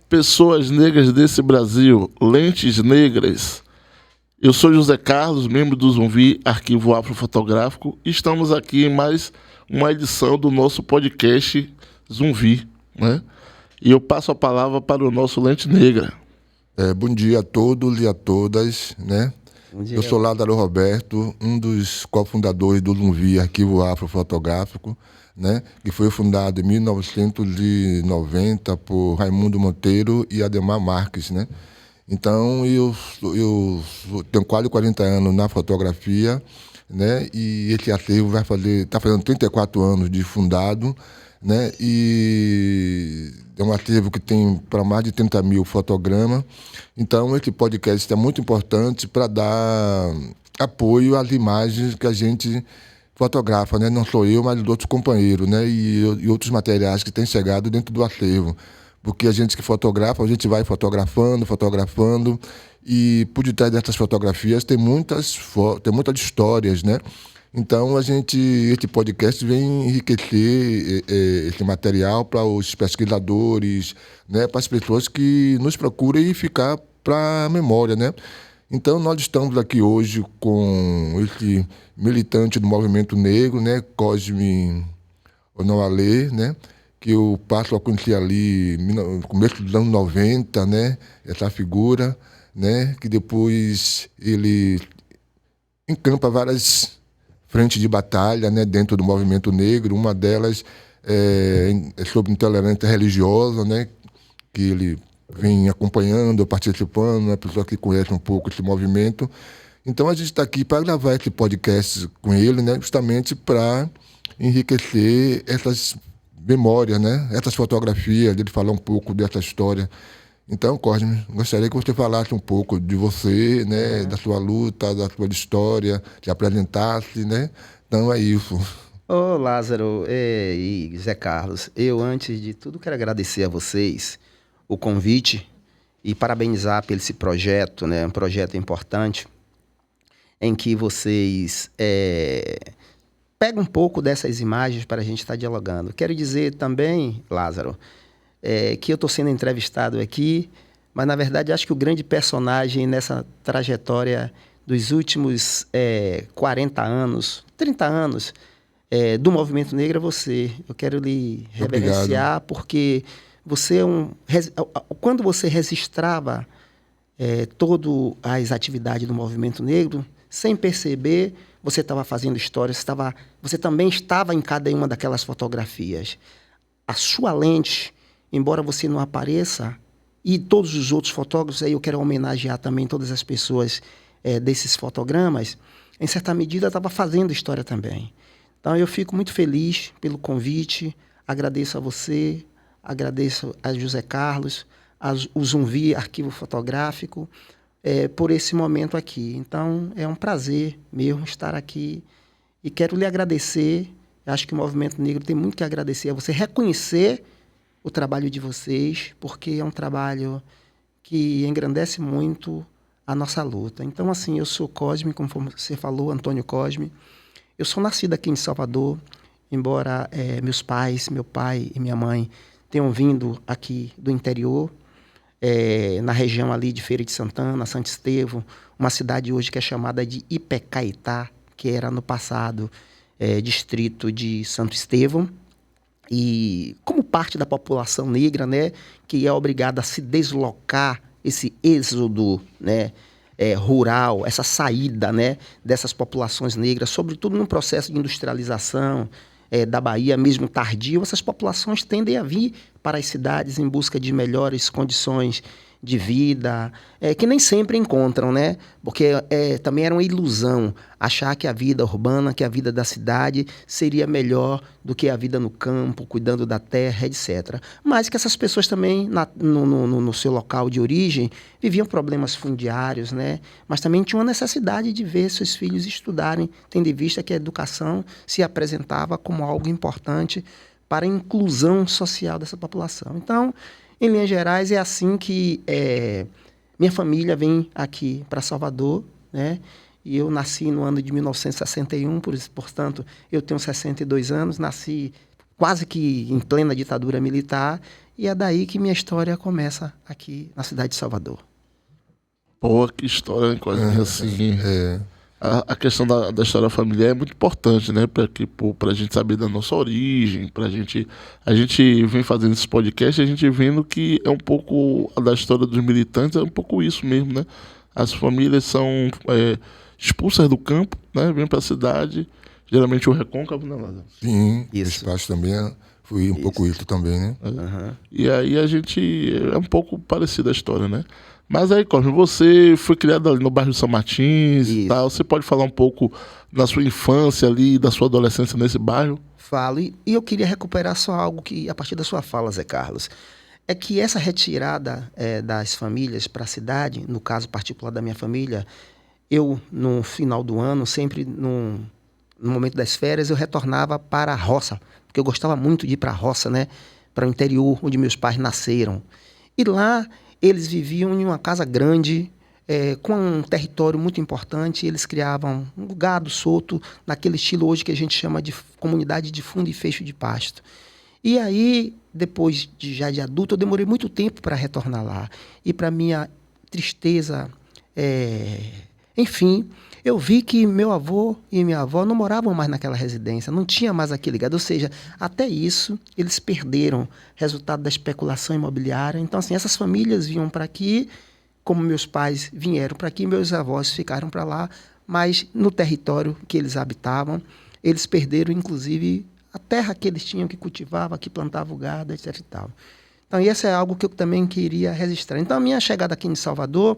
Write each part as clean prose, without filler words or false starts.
pessoas negras desse Brasil, lentes negras. Eu sou José Carlos, membro do Zumbi, Arquivo Afrofotográfico, e estamos aqui em mais uma edição do nosso podcast Zumbi, né? E eu passo a palavra para o nosso Lente Negra. Bom dia a todos e a todas, né? Eu sou Lázaro Roberto, um dos cofundadores do Zumbi, Arquivo Afrofotográfico, né? Que foi fundado em 1990 por Raimundo Monteiro e Ademar Marques, né? Então, eu tenho quase 40 anos na fotografia, né? E esse acervo está fazendo 34 anos de fundado, né? E é um acervo que tem para mais de 30 mil fotogramas. Então, esse podcast é muito importante para dar apoio às imagens que a gente fotografa, né? Não sou eu, mas os outros companheiros, né? E outros materiais que têm chegado dentro do acervo. Porque a gente que fotografa, a gente vai fotografando, e por detrás dessas fotografias tem muitas histórias, né? Então, esse podcast vem enriquecer esse material para os pesquisadores, né? Para as pessoas que nos procuram e ficar para a memória, né? Então, nós estamos aqui hoje com esse militante do movimento negro, né? Cosme Onaualê, né? Que eu passo a conhecer ali no começo dos anos 90, né? Essa figura, né? Que depois ele encampa várias frentes de batalha, né? Dentro do movimento negro. Uma delas é sobre intolerância religiosa, né? Que ele vem acompanhando, participando, uma pessoa que conhece um pouco esse movimento. Então a gente está aqui para gravar esse podcast com ele, né? Justamente para enriquecer essas memórias, né? Essas fotografias, dele falar um pouco dessa história. Então, Cosme, gostaria que você falasse um pouco de você, né? Da sua luta, da sua história, se apresentasse, né? Então é isso. Ô, Lázaro e Zé Carlos, eu, antes de tudo, quero agradecer a vocês o convite e parabenizar pelo esse projeto, né? Um projeto importante em que vocês pegam um pouco dessas imagens para a gente estar dialogando. Quero dizer também, Lázaro, que eu estou sendo entrevistado aqui, mas, na verdade, acho que o grande personagem nessa trajetória dos últimos 40 anos, 30 anos, do movimento negro é você. Eu quero lhe reverenciar, porque você quando você registrava todas as atividades do movimento negro, sem perceber, você estava fazendo história, você também estava em cada uma daquelas fotografias. A sua lente, embora você não apareça, e todos os outros fotógrafos, aí eu quero homenagear também todas as pessoas desses fotogramas, em certa medida estava fazendo história também. Então eu fico muito feliz pelo convite, agradeço a você, agradeço a José Carlos, o Zumbi Arquivo Fotográfico, por esse momento aqui. Então, é um prazer mesmo estar aqui e quero lhe agradecer. Acho que o Movimento Negro tem muito que agradecer a você, reconhecer o trabalho de vocês, porque é um trabalho que engrandece muito a nossa luta. Então, assim, eu sou Cosme, como você falou, Antônio Cosme. Eu sou nascido aqui em Salvador, embora meus pais, meu pai e minha mãe tenham vindo aqui do interior, na região ali de Feira de Santana, Santo Estevão, uma cidade hoje que é chamada de Ipecaetá, que era no passado distrito de Santo Estevão, e como parte da população negra, né, que é obrigada a se deslocar, esse êxodo, né, rural, essa saída, né, dessas populações negras, sobretudo no processo de industrialização da Bahia, mesmo tardio, essas populações tendem a vir para as cidades em busca de melhores condições de vida, que nem sempre encontram, né? Porque também era uma ilusão achar que a vida urbana, que a vida da cidade seria melhor do que a vida no campo, cuidando da terra, etc. Mas que essas pessoas também, no seu local de origem, viviam problemas fundiários, né? Mas também tinham a necessidade de ver seus filhos estudarem, tendo em vista que a educação se apresentava como algo importante para a inclusão social dessa população. Então, em linhas gerais, é assim que minha família vem aqui para Salvador, né? E eu nasci no ano de 1961, portanto, eu tenho 62 anos, nasci quase que em plena ditadura militar, e é daí que minha história começa aqui na cidade de Salvador. Pô, que história, né, Cosme? Assim, a questão da história familiar é muito importante, né? Pra gente saber da nossa origem, a gente vem fazendo esse podcast e a gente vendo que é um pouco da história dos militantes, é um pouco isso mesmo, né? As famílias são expulsas do campo, né? Vêm para a cidade, geralmente o recôncavo, né, Lázaro? Sim, Isso. o espaço também foi um pouco isso também, né? Uhum. E aí a gente... É um pouco parecida a história, né? Mas aí, Cosme, você foi criado ali no bairro de São Martins e Isso. tal. Você pode falar um pouco da sua infância ali, da sua adolescência nesse bairro? Falo, e eu queria recuperar só algo que, a partir da sua fala, Zé Carlos, é que essa retirada das famílias para a cidade, no caso particular da minha família, eu, no final do ano, sempre no momento das férias, eu retornava para a roça, porque eu gostava muito de ir para a roça, né? Para o interior, onde meus pais nasceram. E lá eles viviam em uma casa grande, com um território muito importante. Eles criavam um gado solto, naquele estilo hoje que a gente chama de comunidade de fundo e fecho de pasto. E aí, depois já de adulto, eu demorei muito tempo para retornar lá. E para minha tristeza, enfim, eu vi que meu avô e minha avó não moravam mais naquela residência, não tinha mais aquele gado. Ou seja, até isso eles perderam, resultado da especulação imobiliária. Então, assim, essas famílias vinham para aqui, como meus pais vieram para aqui, meus avós ficaram para lá, mas no território que eles habitavam, eles perderam, inclusive, a terra que eles tinham, que cultivava, que plantava o gado, etc e tal. Então, isso é algo que eu também queria registrar. Então, a minha chegada aqui em Salvador,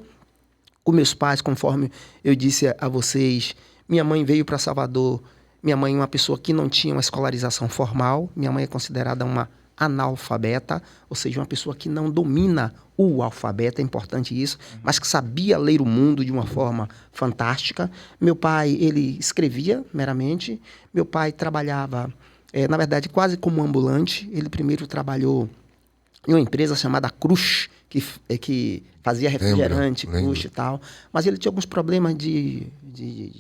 com meus pais, conforme eu disse a vocês, minha mãe veio para Salvador. Minha mãe é uma pessoa que não tinha uma escolarização formal. Minha mãe é considerada uma analfabeta, ou seja, uma pessoa que não domina o alfabeto, é importante isso, mas que sabia ler o mundo de uma forma fantástica. Meu pai, ele escrevia meramente. Meu pai trabalhava, na verdade, quase como ambulante. Ele primeiro trabalhou em uma empresa chamada Cruz, que fazia refrigerante, Cruz e tal. Mas ele tinha alguns problemas de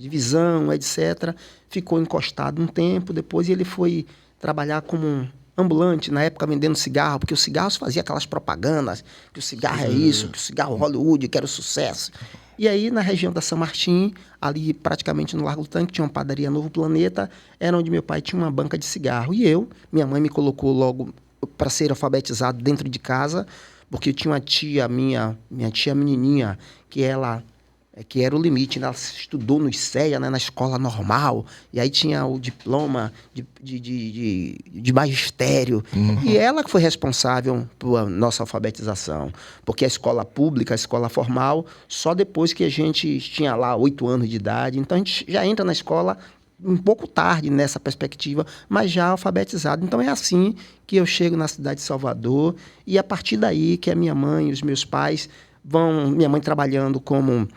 visão, etc. Ficou encostado um tempo, depois ele foi trabalhar como um ambulante, na época vendendo cigarro, porque o cigarro fazia aquelas propagandas, que o cigarro é isso, que o cigarro Hollywood, que era o sucesso. E aí, na região da São Martim, ali praticamente no Largo do Tanque, tinha uma padaria Novo Planeta, era onde meu pai tinha uma banca de cigarro. E minha mãe me colocou logo para ser alfabetizado dentro de casa, porque eu tinha uma tia minha tia menininha, que era o limite, né? Ela estudou no ICEA, né? Na escola normal, e aí tinha o diploma de magistério. E ela que foi responsável por nossa alfabetização, porque a escola pública, a escola formal, só depois que a gente tinha lá 8 anos de idade. Então a gente já entra na escola um pouco tarde nessa perspectiva, mas já alfabetizado. Então é assim que eu chego na cidade de Salvador, e a partir daí que a minha mãe e os meus pais minha mãe trabalhando como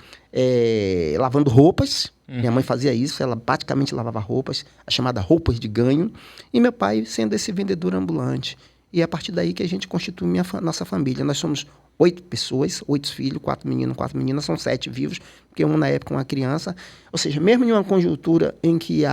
lavando roupas. Minha mãe fazia isso, ela praticamente lavava roupas, a chamada roupas de ganho, e meu pai sendo esse vendedor ambulante. E é a partir daí que a gente constitui nossa família. Nós somos 8 pessoas, 8 filhos, 4 meninos, 4 meninas, são 7 vivos, porque um na época uma criança. Ou seja, mesmo em uma conjuntura em que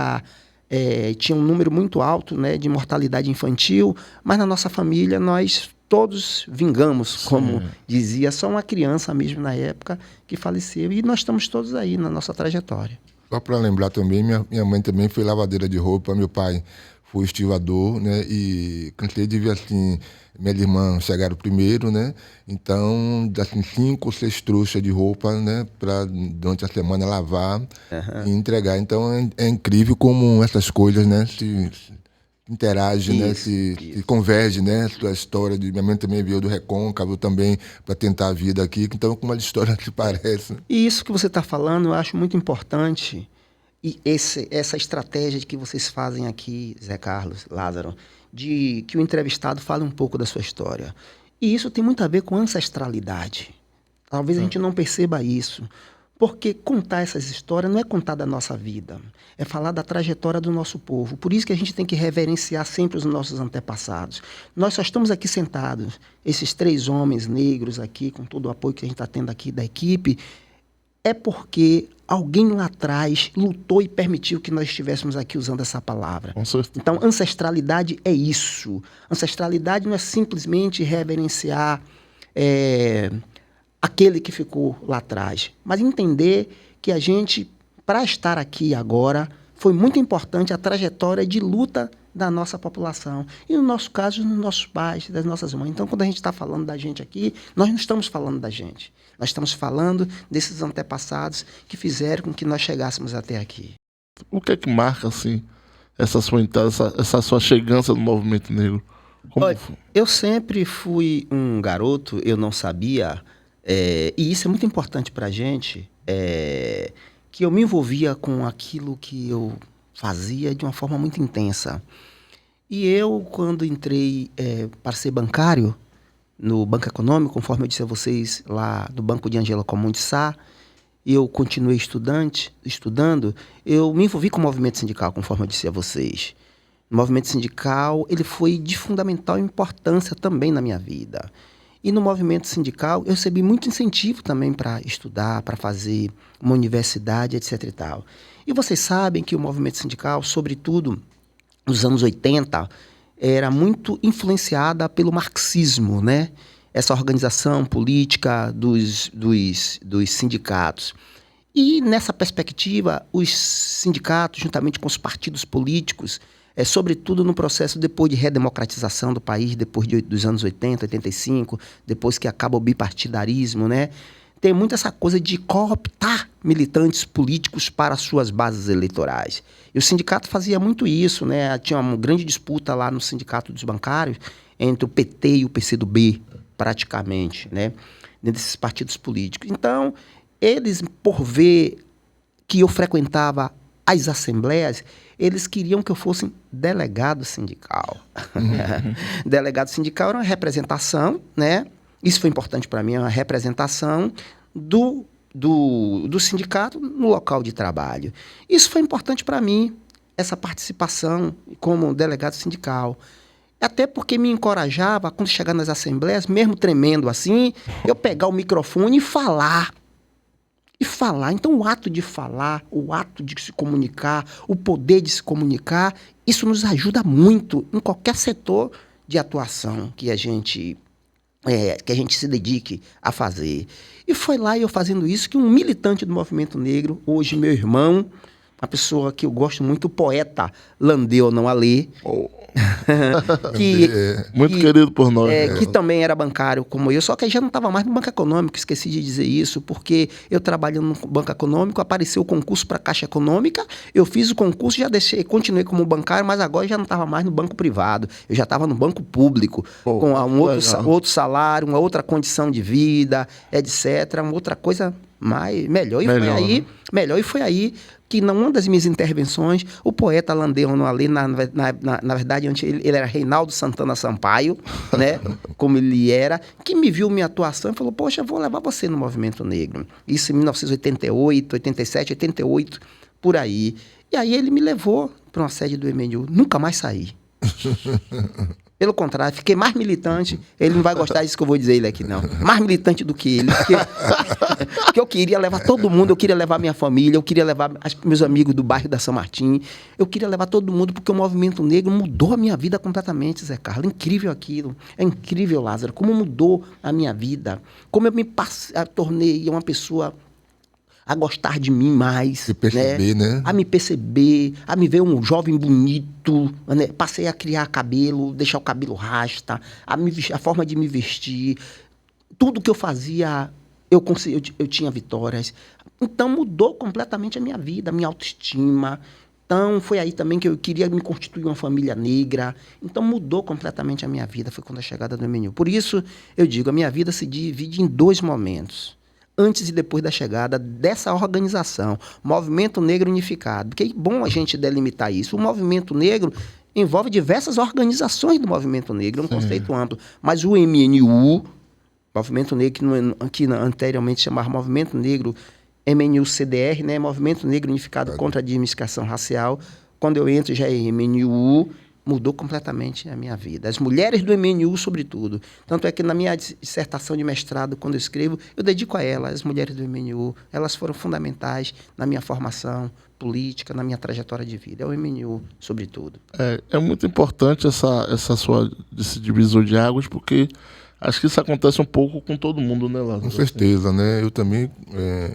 tinha um número muito alto, né, de mortalidade infantil, mas na nossa família nós todos vingamos, como dizia, só uma criança mesmo na época que faleceu, e nós estamos todos aí na nossa trajetória. Só para lembrar também, minha mãe também foi lavadeira de roupa, meu pai foi estivador, né? E cansei de ver assim, minha irmã chegaram primeiro, né? Então, assim, 5 ou 6 trouxas de roupa, né? Para durante a semana lavar e entregar. Então, é incrível como essas coisas, né? Se interage, né? Se converge, né? A história de minha mãe também veio do Recôncavo também para tentar a vida aqui. Então, como a história se parece. E isso que você está falando, eu acho muito importante. E essa estratégia que vocês fazem aqui, Zé Carlos, Lázaro, de que o entrevistado fale um pouco da sua história. E isso tem muito a ver com ancestralidade. Talvez a gente não perceba isso. Porque contar essas histórias não é contar da nossa vida, é falar da trajetória do nosso povo. Por isso que a gente tem que reverenciar sempre os nossos antepassados. Nós só estamos aqui sentados, esses 3 homens negros aqui, com todo o apoio que a gente está tendo aqui da equipe, é porque alguém lá atrás lutou e permitiu que nós estivéssemos aqui usando essa palavra. Então, ancestralidade é isso. Ancestralidade não é simplesmente reverenciar aquele que ficou lá atrás, mas entender que a gente, para estar aqui agora, foi muito importante a trajetória de luta da nossa população. E no nosso caso, nos nossos pais, das nossas mães. Então, quando a gente está falando da gente aqui, nós não estamos falando da gente. Nós estamos falando desses antepassados que fizeram com que nós chegássemos até aqui. O que é que marca, assim, essa sua entrada, essa sua chegança no movimento negro? Olha, eu sempre fui um garoto, eu não sabia, e isso é muito importante para a gente, que eu me envolvia com aquilo que eu fazia de uma forma muito intensa. E eu, quando entrei para ser bancário, no Banco Econômico, conforme eu disse a vocês, lá do Banco de Angela Comum de Sá, eu continuei estudando, eu me envolvi com o movimento sindical, conforme eu disse a vocês. O movimento sindical, ele foi de fundamental importância também na minha vida. E no movimento sindical, eu recebi muito incentivo também para estudar, para fazer uma universidade, etc. e tal. E vocês sabem que o movimento sindical, sobretudo nos anos 80, era muito influenciada pelo marxismo, né? Essa organização política dos sindicatos. E nessa perspectiva, os sindicatos, juntamente com os partidos políticos, sobretudo no processo depois de redemocratização do país, depois dos anos 80, 85, depois que acaba o bipartidarismo, né? Tem muito essa coisa de cooptar militantes políticos para suas bases eleitorais. E o sindicato fazia muito isso, né? Tinha uma grande disputa lá no sindicato dos bancários entre o PT e o PCdoB, praticamente, né? Dentro desses partidos políticos. Então, eles, por ver que eu frequentava as assembleias, eles queriam que eu fosse delegado sindical. Delegado sindical era uma representação, né? Isso foi importante para mim, uma representação do sindicato no local de trabalho. Isso foi importante para mim, essa participação como delegado sindical. Até porque me encorajava, quando chegar nas assembleias, mesmo tremendo assim, eu pegar o microfone e falar. Então, o ato de falar, o ato de se comunicar, o poder de se comunicar, isso nos ajuda muito em qualquer setor de atuação que a gente se dedique a fazer. E foi lá eu fazendo isso que um militante do movimento negro, hoje meu irmão, uma pessoa que eu gosto muito, o poeta Landeu Não Alê, muito querido por nós. Que também era bancário como eu, só que já não estava mais no Banco Econômico, esqueci de dizer isso, porque eu trabalhando no Banco Econômico, apareceu o concurso para a Caixa Econômica, eu fiz o concurso, continuei como bancário, mas agora já não estava mais no banco privado, eu já estava no banco público, com outro salário, uma outra condição de vida, etc., uma outra coisa melhor. E foi aí que, numa das minhas intervenções, o poeta Landeu Não Alê, na verdade, antes ele era Reinaldo Santana Sampaio, né, como ele era, que me viu minha atuação e falou, poxa, eu vou levar você no movimento negro. Isso em 1988, 87, 88, por aí. E aí ele me levou para uma sede do MNU. Nunca mais saí. Pelo contrário, fiquei mais militante. Ele não vai gostar disso que eu vou dizer ele aqui, não. Mais militante do que ele. Porque eu queria levar todo mundo, eu queria levar minha família, eu queria levar meus amigos do bairro da São Martim. Eu queria levar todo mundo, porque o movimento negro mudou a minha vida completamente, Zé Carlos. É incrível aquilo. É incrível, Lázaro, como mudou a minha vida. Como eu me tornei uma pessoa a gostar de mim mais. Se perceber, né? A me perceber, a me ver um jovem bonito, né? Passei a criar cabelo, deixar o cabelo rasta, a forma de me vestir. Tudo que eu fazia, eu tinha vitórias. Então mudou completamente a minha vida, a minha autoestima. Então foi aí também que eu queria me constituir uma família negra. Então mudou completamente a minha vida, foi quando a chegada do MNU. Por isso eu digo, a minha vida se divide em 2 momentos. Antes e depois da chegada dessa organização, Movimento Negro Unificado. Porque é bom a gente delimitar isso. O Movimento Negro envolve diversas organizações do Movimento Negro, é um conceito amplo. Mas o MNU, Movimento Negro, que anteriormente chamava Movimento Negro MNU-CDR, né? Movimento Negro Unificado contra a Discriminação Racial. Quando eu entro já é MNU, mudou completamente a minha vida. As mulheres do MNU, sobretudo. Tanto é que na minha dissertação de mestrado, quando eu escrevo, eu dedico a elas, as mulheres do MNU. Elas foram fundamentais na minha formação política, na minha trajetória de vida. É o MNU, sobretudo. É muito importante esse divisor de águas, porque acho que isso acontece um pouco com todo mundo, né, Lázaro? Com certeza, né? Eu também,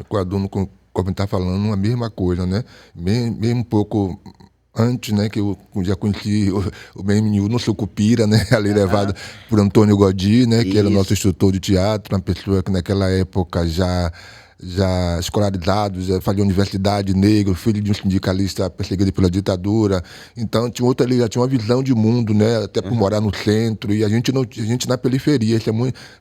com a Dona, como está falando, a mesma coisa, né? Mesmo um pouco antes, né, que eu já conheci o MNU no Sucupira, né, ali levado por Antônio Godi, né, que era nosso instrutor de teatro, uma pessoa que naquela época já escolarizado, já fazia universidade, negro, filho de um sindicalista perseguido pela ditadura. Então ele já tinha uma visão de mundo, né, até por morar no centro, e a gente na periferia,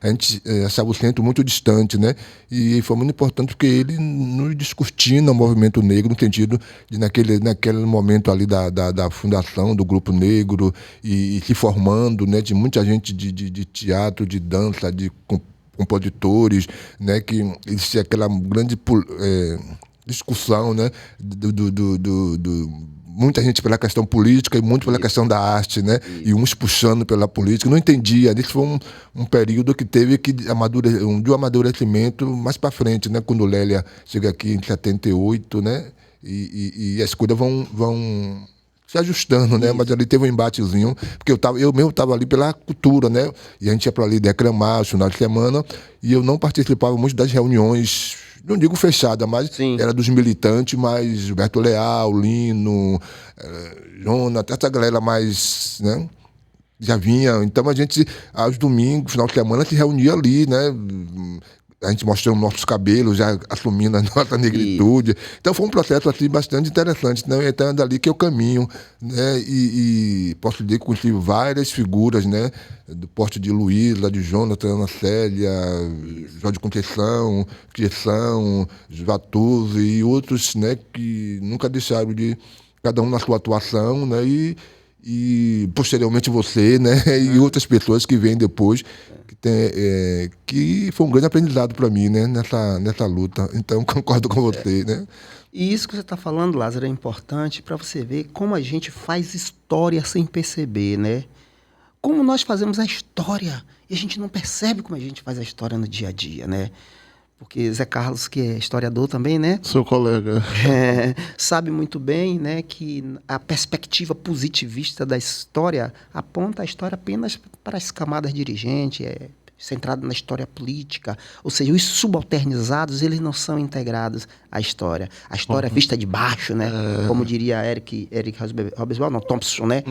a gente achava o centro muito distante, né, e foi muito importante porque ele nos discutindo o movimento negro, no sentido de naquele momento ali da fundação do Grupo Negro, e se formando, né, de muita gente de teatro, de dança, de compositores, né, que existia aquela grande discussão, né, muita gente pela questão política e muito pela questão da arte, né, e uns puxando pela política, não entendia. Isso foi um período que teve de amadurecimento mais para frente, né, quando Lélia chega aqui em 78, né, e as coisas vão se ajustando, né? Mas ali teve um embatezinho, porque eu mesmo estava ali pela cultura, né? E a gente ia para ali declamar, final de semana, e eu não participava muito das reuniões, não digo fechada, mas era dos militantes, mas Gilberto Leal, Lino, Jonathan, essa galera mais, né? Já vinha. Então a gente, aos domingos, final de semana, se reunia ali, né? A gente mostrando nossos cabelos, já assumindo a nossa negritude. Então foi um processo assim, bastante interessante, né? Então é dali que eu caminho, né? E posso dizer que conheci várias figuras, né? Do porte de Luísa, de Jonathan, Ana Célia, Jorge Conceição, Criação, Vatuzzi e outros, né? Que nunca deixaram de, cada um na sua atuação, né? E posteriormente você, né? E outras pessoas que vêm depois, que foi um grande aprendizado para mim, né? Nessa luta. Então, concordo com você, né? E isso que você está falando, Lázaro, é importante para você ver como a gente faz história sem perceber, né? Como nós fazemos a história e a gente não percebe como a gente faz a história no dia a dia, né? Porque Zé Carlos, que é historiador também, né? Seu colega. Sabe muito bem, né, que a perspectiva positivista da história aponta a história apenas para as camadas dirigentes, centrado na história política, ou seja, os subalternizados, eles não são integrados à história. A história é vista de baixo, né? Como diria Eric Hobsbawm, não, Thompson, né?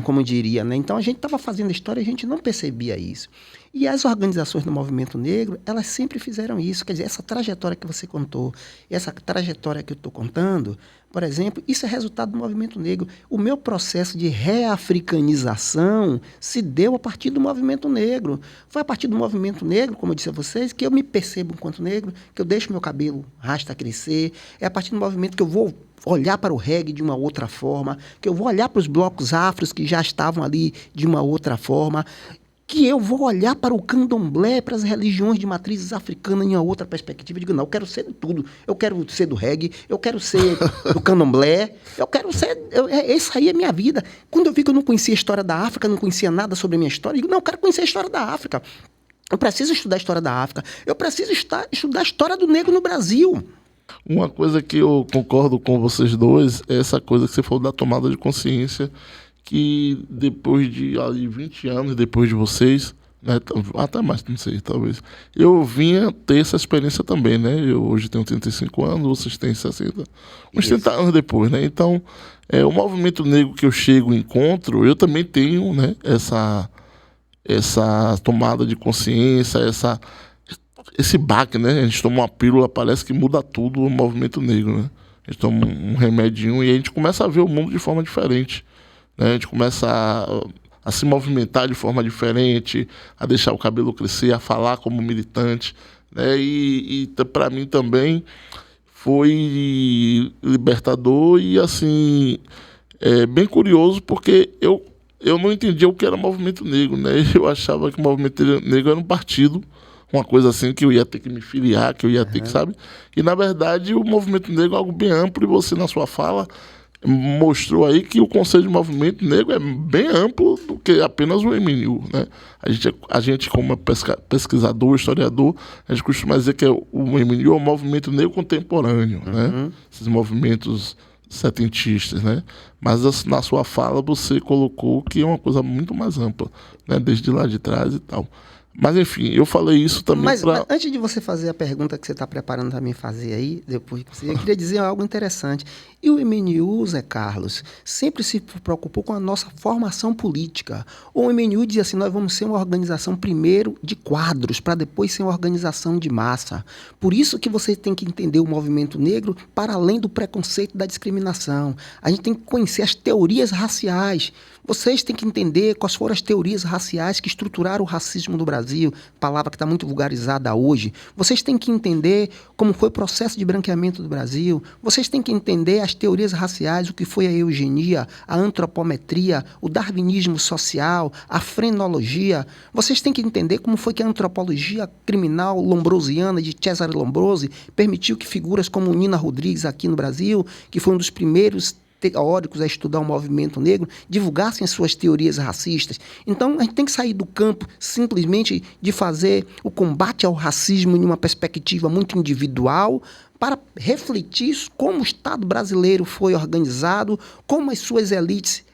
Como diria, né? Então a gente estava fazendo a história e a gente não percebia isso. E as organizações do movimento negro, elas sempre fizeram isso. Quer dizer, essa trajetória que você contou, essa trajetória que eu estou contando, por exemplo, isso é resultado do movimento negro. O meu processo de reafricanização se deu a partir do movimento negro. Foi a partir do movimento negro, como eu disse a vocês, que eu me percebo enquanto negro, que eu deixo meu cabelo rasta crescer. É a partir do movimento que eu vou olhar para o reggae de uma outra forma, que eu vou olhar para os blocos afros que já estavam ali de uma outra forma, que eu vou olhar para o candomblé, para as religiões de matrizes africanas em uma outra perspectiva. Eu digo, não, eu quero ser de tudo. Eu quero ser do reggae, eu quero ser do candomblé, eu quero ser... Essa aí é a minha vida. Quando eu vi que eu não conhecia a história da África, não conhecia nada sobre a minha história, eu digo, não, eu quero conhecer a história da África. Eu preciso estudar a história da África. Eu preciso estudar a história do negro no Brasil. Uma coisa que eu concordo com vocês dois é essa coisa que você falou da tomada de consciência, que depois de 20 anos depois de vocês, né, até mais, não sei, talvez, eu vinha ter essa experiência também, né? Eu hoje tenho 35 anos, vocês têm 60, uns 30 anos depois, né? Então, o movimento negro que eu chego e encontro, eu também tenho, né, essa tomada de consciência, esse baque, né? A gente toma uma pílula, parece que muda tudo o movimento negro, né? A gente toma um remedinho e a gente começa a ver o mundo de forma diferente, né? A gente começa a se movimentar de forma diferente, a deixar o cabelo crescer, a falar como militante, né? E para mim também foi libertador e, assim, bem curioso, porque eu não entendia o que era movimento negro, né? Eu achava que o movimento negro era um partido, uma coisa assim que eu ia ter que me filiar, que eu ia ter que, sabe? E, na verdade, o movimento negro é algo bem amplo e você, na sua fala, mostrou aí que o conceito de movimento negro é bem amplo do que apenas o MNU, né? A gente como pesquisador, historiador, a gente costuma dizer que o MNU é um movimento negro contemporâneo, né? Esses movimentos setentistas, né? Mas na sua fala você colocou que é uma coisa muito mais ampla, né? Desde lá de trás e tal. Mas enfim, eu falei isso também mas antes de você fazer a pergunta que você está preparando para mim fazer aí, depois que você, eu queria dizer algo interessante. E o MNU, Zé Carlos, sempre se preocupou com a nossa formação política. O MNU dizia assim, nós vamos ser uma organização primeiro de quadros, para depois ser uma organização de massa. Por isso que você tem que entender o movimento negro para além do preconceito e da discriminação. A gente tem que conhecer as teorias raciais. Vocês têm que entender quais foram as teorias raciais que estruturaram o racismo no Brasil, palavra que está muito vulgarizada hoje. Vocês têm que entender como foi o processo de branqueamento do Brasil. Vocês têm que entender as teorias raciais, o que foi a eugenia, a antropometria, o darwinismo social, a frenologia. Vocês têm que entender como foi que a antropologia criminal lombrosiana de Cesare Lombrosi permitiu que figuras como Nina Rodrigues aqui no Brasil, que foi um dos primeiros teóricos a estudar o movimento negro, divulgassem as suas teorias racistas. Então, a gente tem que sair do campo simplesmente de fazer o combate ao racismo em uma perspectiva muito individual, para refletir como o Estado brasileiro foi organizado, como as suas elites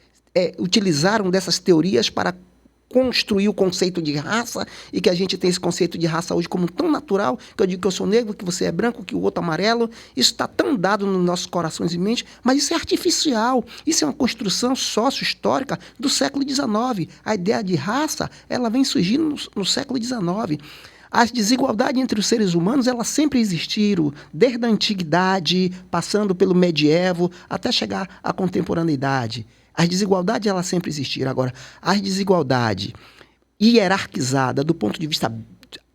utilizaram dessas teorias para construir o conceito de raça, e que a gente tem esse conceito de raça hoje como tão natural, que eu digo que eu sou negro, que você é branco, que o outro é amarelo. Isso está tão dado nos nossos corações e mentes, mas isso é artificial. Isso é uma construção sócio-histórica do século XIX. A ideia de raça, ela vem surgindo no século XIX. As desigualdades entre os seres humanos, elas sempre existiram, desde a antiguidade, passando pelo medievo, até chegar à contemporaneidade. As desigualdades, elas sempre existiram. Agora, as desigualdades hierarquizadas do ponto de vista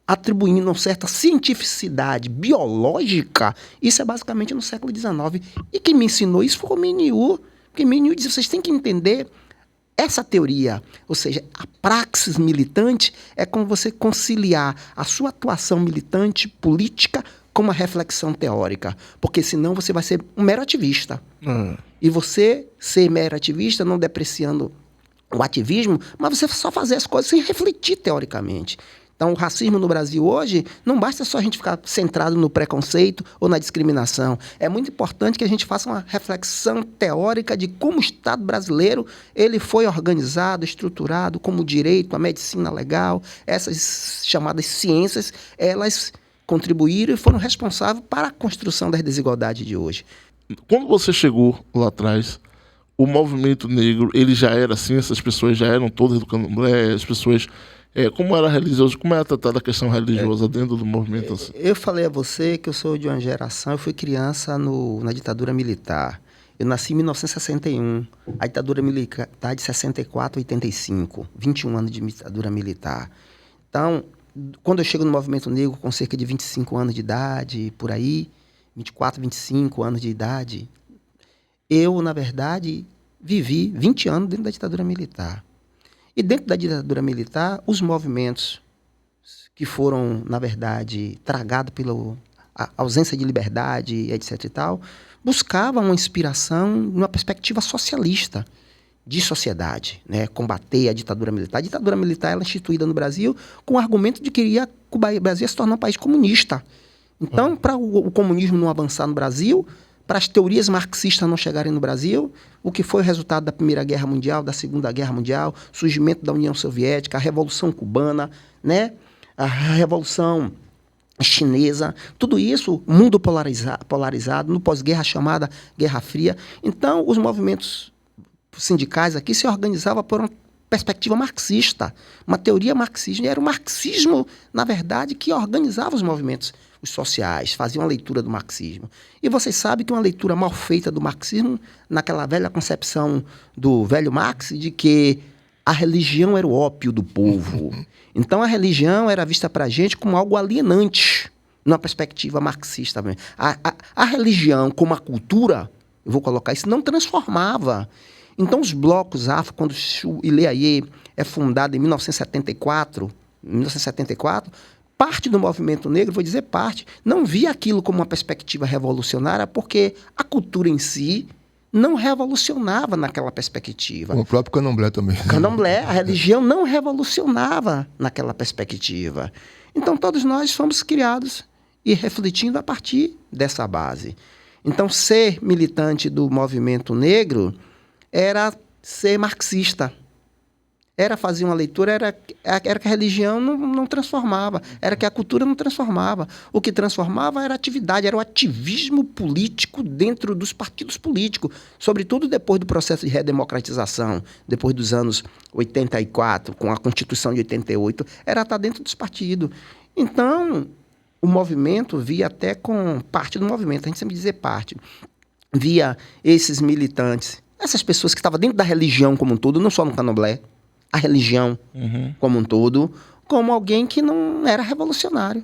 atribuindo uma certa cientificidade biológica, isso é basicamente no século XIX. E quem me ensinou isso foi o MNU, porque o MNU diz, vocês têm que entender essa teoria, ou seja, a praxis militante é como você conciliar a sua atuação militante política com uma reflexão teórica, porque senão você vai ser um mero ativista. E você ser mero ativista, não depreciando o ativismo, mas você só fazer as coisas sem refletir teoricamente. Então, o racismo no Brasil hoje, não basta só a gente ficar centrado no preconceito ou na discriminação. É muito importante que a gente faça uma reflexão teórica de como o Estado brasileiro ele foi organizado, estruturado, como o direito, a medicina legal, essas chamadas ciências, elas contribuíram e foram responsáveis para a construção das desigualdades de hoje. Quando você chegou lá atrás, o movimento negro, ele já era assim, essas pessoas já eram todas do candomblé, as pessoas... como era religioso, como era tratada a questão religiosa dentro do movimento? Assim? Eu falei a você que eu sou de uma geração, eu fui criança na ditadura militar. Eu nasci em 1961, a ditadura militar de 64 a 85, 21 anos de ditadura militar. Então, quando eu chego no movimento negro com cerca de 25 anos de idade, por aí, 24, 25 anos de idade, eu, na verdade, vivi 20 anos dentro da ditadura militar. E dentro da ditadura militar, os movimentos que foram, na verdade, tragados pela ausência de liberdade, etc. e tal, buscavam uma inspiração numa perspectiva socialista de sociedade, né? Combater a ditadura militar. A ditadura militar ela é instituída no Brasil com o argumento de que o Brasil ia se tornar um país comunista. Então, para o comunismo não avançar no Brasil, para as teorias marxistas não chegarem no Brasil, o que foi o resultado da Primeira Guerra Mundial, da Segunda Guerra Mundial, surgimento da União Soviética, a Revolução Cubana, né? A Revolução Chinesa, tudo isso, mundo polarizado, no pós-guerra chamada Guerra Fria. Então, os movimentos sindicais aqui se organizavam por uma perspectiva marxista, uma teoria marxista. E era o marxismo, na verdade, que organizava os movimentos os sociais, faziam uma leitura do marxismo. E vocês sabem que uma leitura mal feita do marxismo, naquela velha concepção do velho Marx, de que a religião era o ópio do povo. Então, a religião era vista para a gente como algo alienante, numa perspectiva marxista também. A religião, como a cultura, eu vou colocar isso, não transformava. Então, os blocos afro, quando o Ileaie é fundado em 1974, parte do movimento negro, vou dizer parte, não via aquilo como uma perspectiva revolucionária, porque a cultura em si não revolucionava naquela perspectiva. O próprio candomblé também. Candomblé, a religião não revolucionava naquela perspectiva. Então, todos nós fomos criados e refletindo a partir dessa base. Então, ser militante do movimento negro era ser marxista. Era fazer uma leitura, era que a religião não transformava, era que a cultura não transformava. O que transformava era a atividade, era o ativismo político dentro dos partidos políticos, sobretudo depois do processo de redemocratização, depois dos anos 84, com a Constituição de 88, era estar dentro dos partidos. Então, o movimento via até com parte do movimento, a gente sempre dizer parte, via esses militantes, essas pessoas que estavam dentro da religião como um todo, não só no candomblé, a religião como um todo, como alguém que não era revolucionário.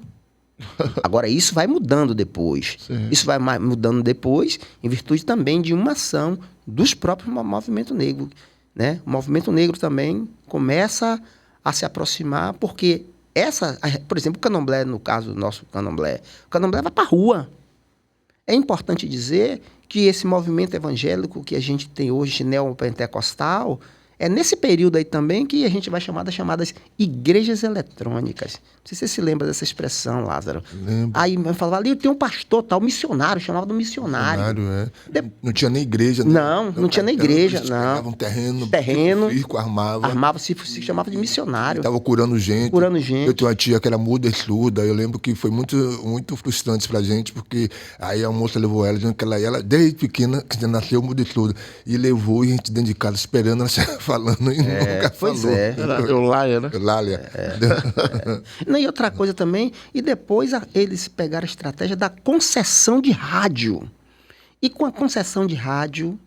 Agora, isso vai mudando depois. Sim. Isso vai mudando depois em virtude também de uma ação dos próprios movimentos negros, né? O movimento negro também começa a se aproximar, porque por exemplo, o candomblé, no caso do nosso candomblé, o candomblé vai para a rua. É importante dizer que esse movimento evangélico que a gente tem hoje, neopentecostal, é nesse período aí também que a gente vai chamar das chamadas igrejas eletrônicas. Não sei se você se lembra dessa expressão, Lázaro. Lembro. Aí falava ali, tem um pastor tal, missionário, chamava do missionário. Não tinha nem igreja. Né? Não tinha nem igreja, não. Pegavam terreno, circo, armava, se chamava de missionário. Estava curando gente. Eu tinha uma tia que era muda e surda, eu lembro que foi muito, muito frustrante pra gente, porque aí a moça levou ela, dizendo que ela desde pequena, que já nasceu muda e surda, e levou e a gente dentro de casa esperando ela falando e nunca pois falou. Eulália, né? Eulália. E outra coisa também, e depois eles pegaram a estratégia da concessão de rádio. E com a concessão de rádio,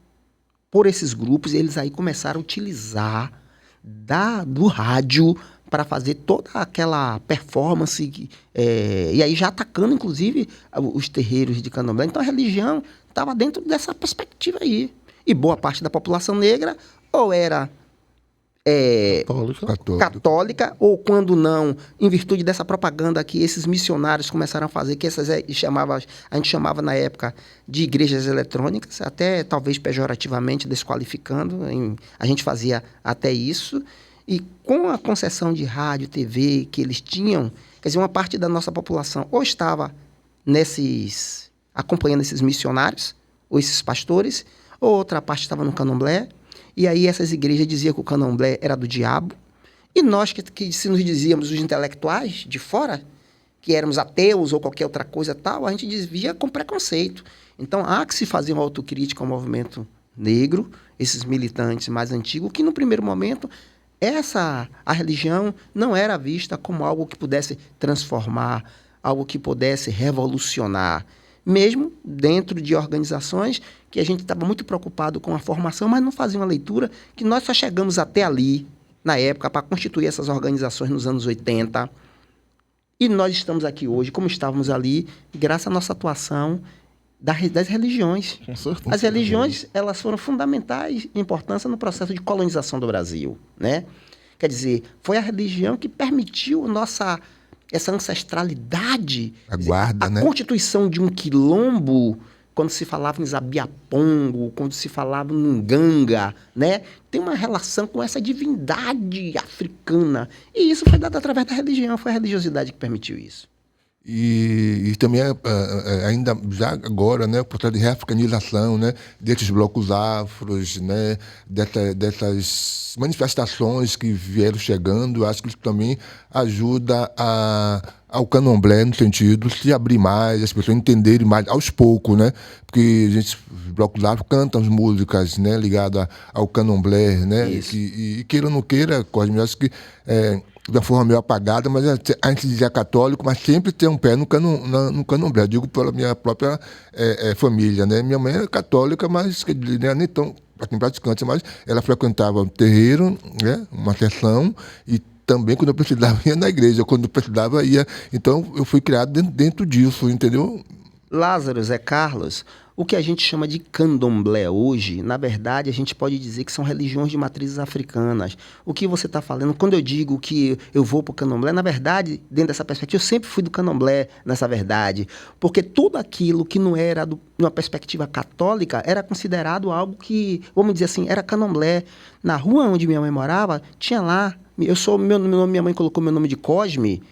por esses grupos, eles aí começaram a utilizar do rádio para fazer toda aquela performance, e aí já atacando, inclusive, os terreiros de candomblé. Então a religião estava dentro dessa perspectiva aí. E boa parte da população negra ou era católica, ou quando não, em virtude dessa propaganda que esses missionários começaram a fazer, que a gente chamava na época de igrejas eletrônicas, até talvez pejorativamente desqualificando, a gente fazia até isso, e com a concessão de rádio, TV que eles tinham, quer dizer, uma parte da nossa população ou estava acompanhando esses missionários, ou esses pastores, ou outra parte estava no candomblé. E aí essas igrejas diziam que o candomblé era do diabo. E nós que se nos dizíamos os intelectuais de fora, que éramos ateus ou qualquer outra coisa tal, a gente desvia com preconceito. Então há que se fazer uma autocrítica ao movimento negro, esses militantes mais antigos, que no primeiro momento a religião não era vista como algo que pudesse transformar, algo que pudesse revolucionar. Mesmo dentro de organizações que a gente estava muito preocupado com a formação, mas não fazia uma leitura, que nós só chegamos até ali, na época, para constituir essas organizações nos anos 80. E nós estamos aqui hoje, como estávamos ali, graças à nossa atuação das religiões. Com certeza. As religiões, elas foram fundamentais em importância no processo de colonização do Brasil, né? Quer dizer, foi a religião que permitiu essa ancestralidade, a constituição de um quilombo, quando se falava em Zabiapongo, quando se falava em Nganga, né? Tem uma relação com essa divindade africana. E isso foi dado através da religião, foi a religiosidade que permitiu isso. E também, ainda já agora, né, o processo de reafricanização, né, desses blocos afros, né, dessas manifestações que vieram chegando, acho que isso também ajuda ao candomblé, no sentido de se abrir mais, as pessoas entenderem mais aos poucos, né, porque os blocos afros cantam as músicas, né, ligadas ao candomblé, né, e queira ou não queira, Cosme, acho que de uma forma meio apagada, mas a gente dizia católico, mas sempre tem um pé no candomblé. Eu digo pela minha própria família, né? Minha mãe era católica, mas não era nem tão praticante, mas ela frequentava um terreiro, né? Uma sessão, e também, quando eu precisava, ia na igreja. Quando eu precisava, ia. Então, eu fui criado dentro disso, entendeu? Lázaro, Zé Carlos, O que a gente chama de candomblé hoje, na verdade, a gente pode dizer que são religiões de matrizes africanas. O que você está falando, quando eu digo que eu vou para o candomblé, na verdade, dentro dessa perspectiva, eu sempre fui do candomblé, nessa verdade. Porque tudo aquilo que não era de uma perspectiva católica era considerado algo que, vamos dizer assim, era candomblé. Na rua onde minha mãe morava, tinha lá, minha mãe colocou meu nome de Cosme,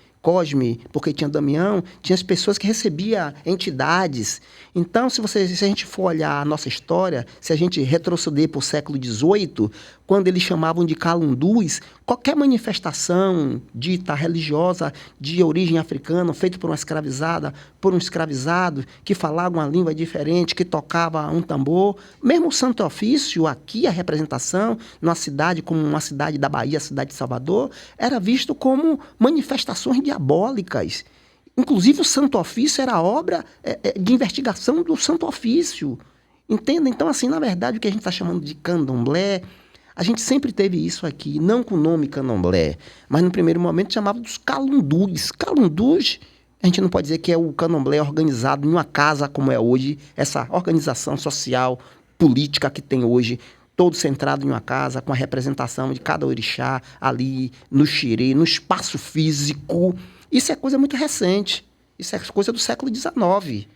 porque tinha Damião, tinha as pessoas que recebiam entidades. Então, se a gente for olhar a nossa história, se a gente retroceder para o século XVIII, quando eles chamavam de calundus, qualquer manifestação dita religiosa de origem africana, feita por uma escravizada, por um escravizado, que falava uma língua diferente, que tocava um tambor, mesmo o Santo Ofício, aqui a representação, numa cidade como uma cidade da Bahia, a cidade de Salvador, era visto como manifestações diabólicas. Inclusive, o Santo Ofício era obra de investigação do Santo Ofício. Entenda? Então, assim, na verdade, o que a gente está chamando de candomblé, a gente sempre teve isso aqui, não com o nome candomblé, mas no primeiro momento chamava dos calundus. Calundus, a gente não pode dizer que é o candomblé organizado em uma casa como é hoje, essa organização social, política que tem hoje, todo centrado em uma casa, com a representação de cada orixá ali, no xirê, no espaço físico. Isso é coisa muito recente. Isso é coisa do século XIX.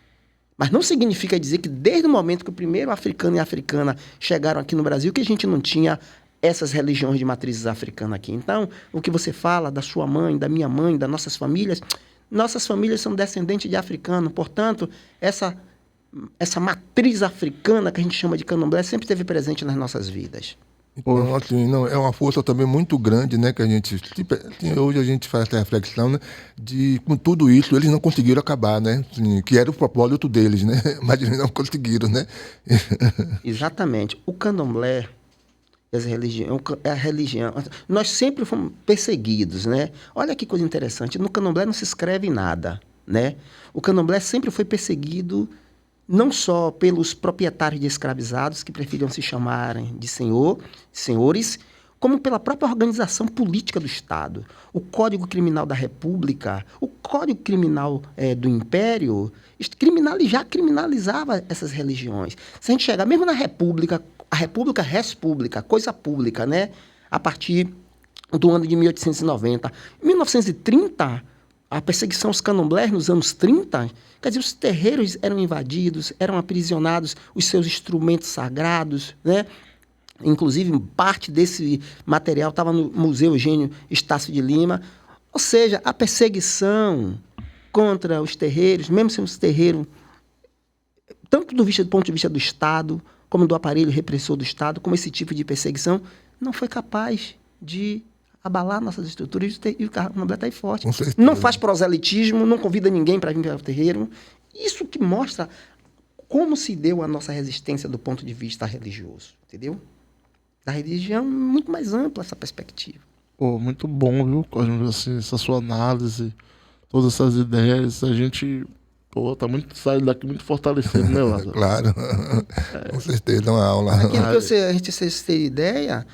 Mas não significa dizer que desde o momento que o primeiro africano e africana chegaram aqui no Brasil, que a gente não tinha essas religiões de matrizes africanas aqui. Então, o que você fala da sua mãe, da minha mãe, das nossas famílias são descendentes de africano. Portanto, essa matriz africana que a gente chama de candomblé sempre esteve presente nas nossas vidas. Então, assim, não, é uma força também muito grande, né, que a gente, hoje a gente faz essa reflexão, né, de com tudo isso eles não conseguiram acabar, né, assim, que era o propósito deles, né, mas eles não conseguiram, né. Exatamente. O candomblé é a religião. Nós sempre fomos perseguidos, né. Olha que coisa interessante, no candomblé não se escreve nada, né. O candomblé sempre foi perseguido não só pelos proprietários de escravizados, que preferiam se chamarem de senhores, como pela própria organização política do Estado. O Código Criminal da República, o Código Criminal do Império, já criminalizava essas religiões. Se a gente chegar mesmo na República, a República res publica, coisa pública, né? A partir do ano de 1890. Em 1930... a perseguição aos candomblés nos anos 30, quer dizer, os terreiros eram invadidos, eram aprisionados, os seus instrumentos sagrados, né? Inclusive, parte desse material estava no Museu Eugênio Estácio de Lima. Ou seja, a perseguição contra os terreiros, mesmo sendo os terreiros, tanto do ponto de vista do Estado, como do aparelho repressor do Estado, como esse tipo de perseguição, não foi capaz de abalar nossas estruturas e o candomblé está aí forte. Não faz proselitismo, não convida ninguém para vir para o terreiro. Isso que mostra como se deu a nossa resistência do ponto de vista religioso, entendeu? Da religião, muito mais ampla essa perspectiva. Pô, muito bom, viu, Cosme? Assim, essa sua análise, todas essas ideias, a gente sai daqui muito fortalecido, né, Lázaro? Claro, com certeza, uma aula. Aquilo que a gente tem ideia...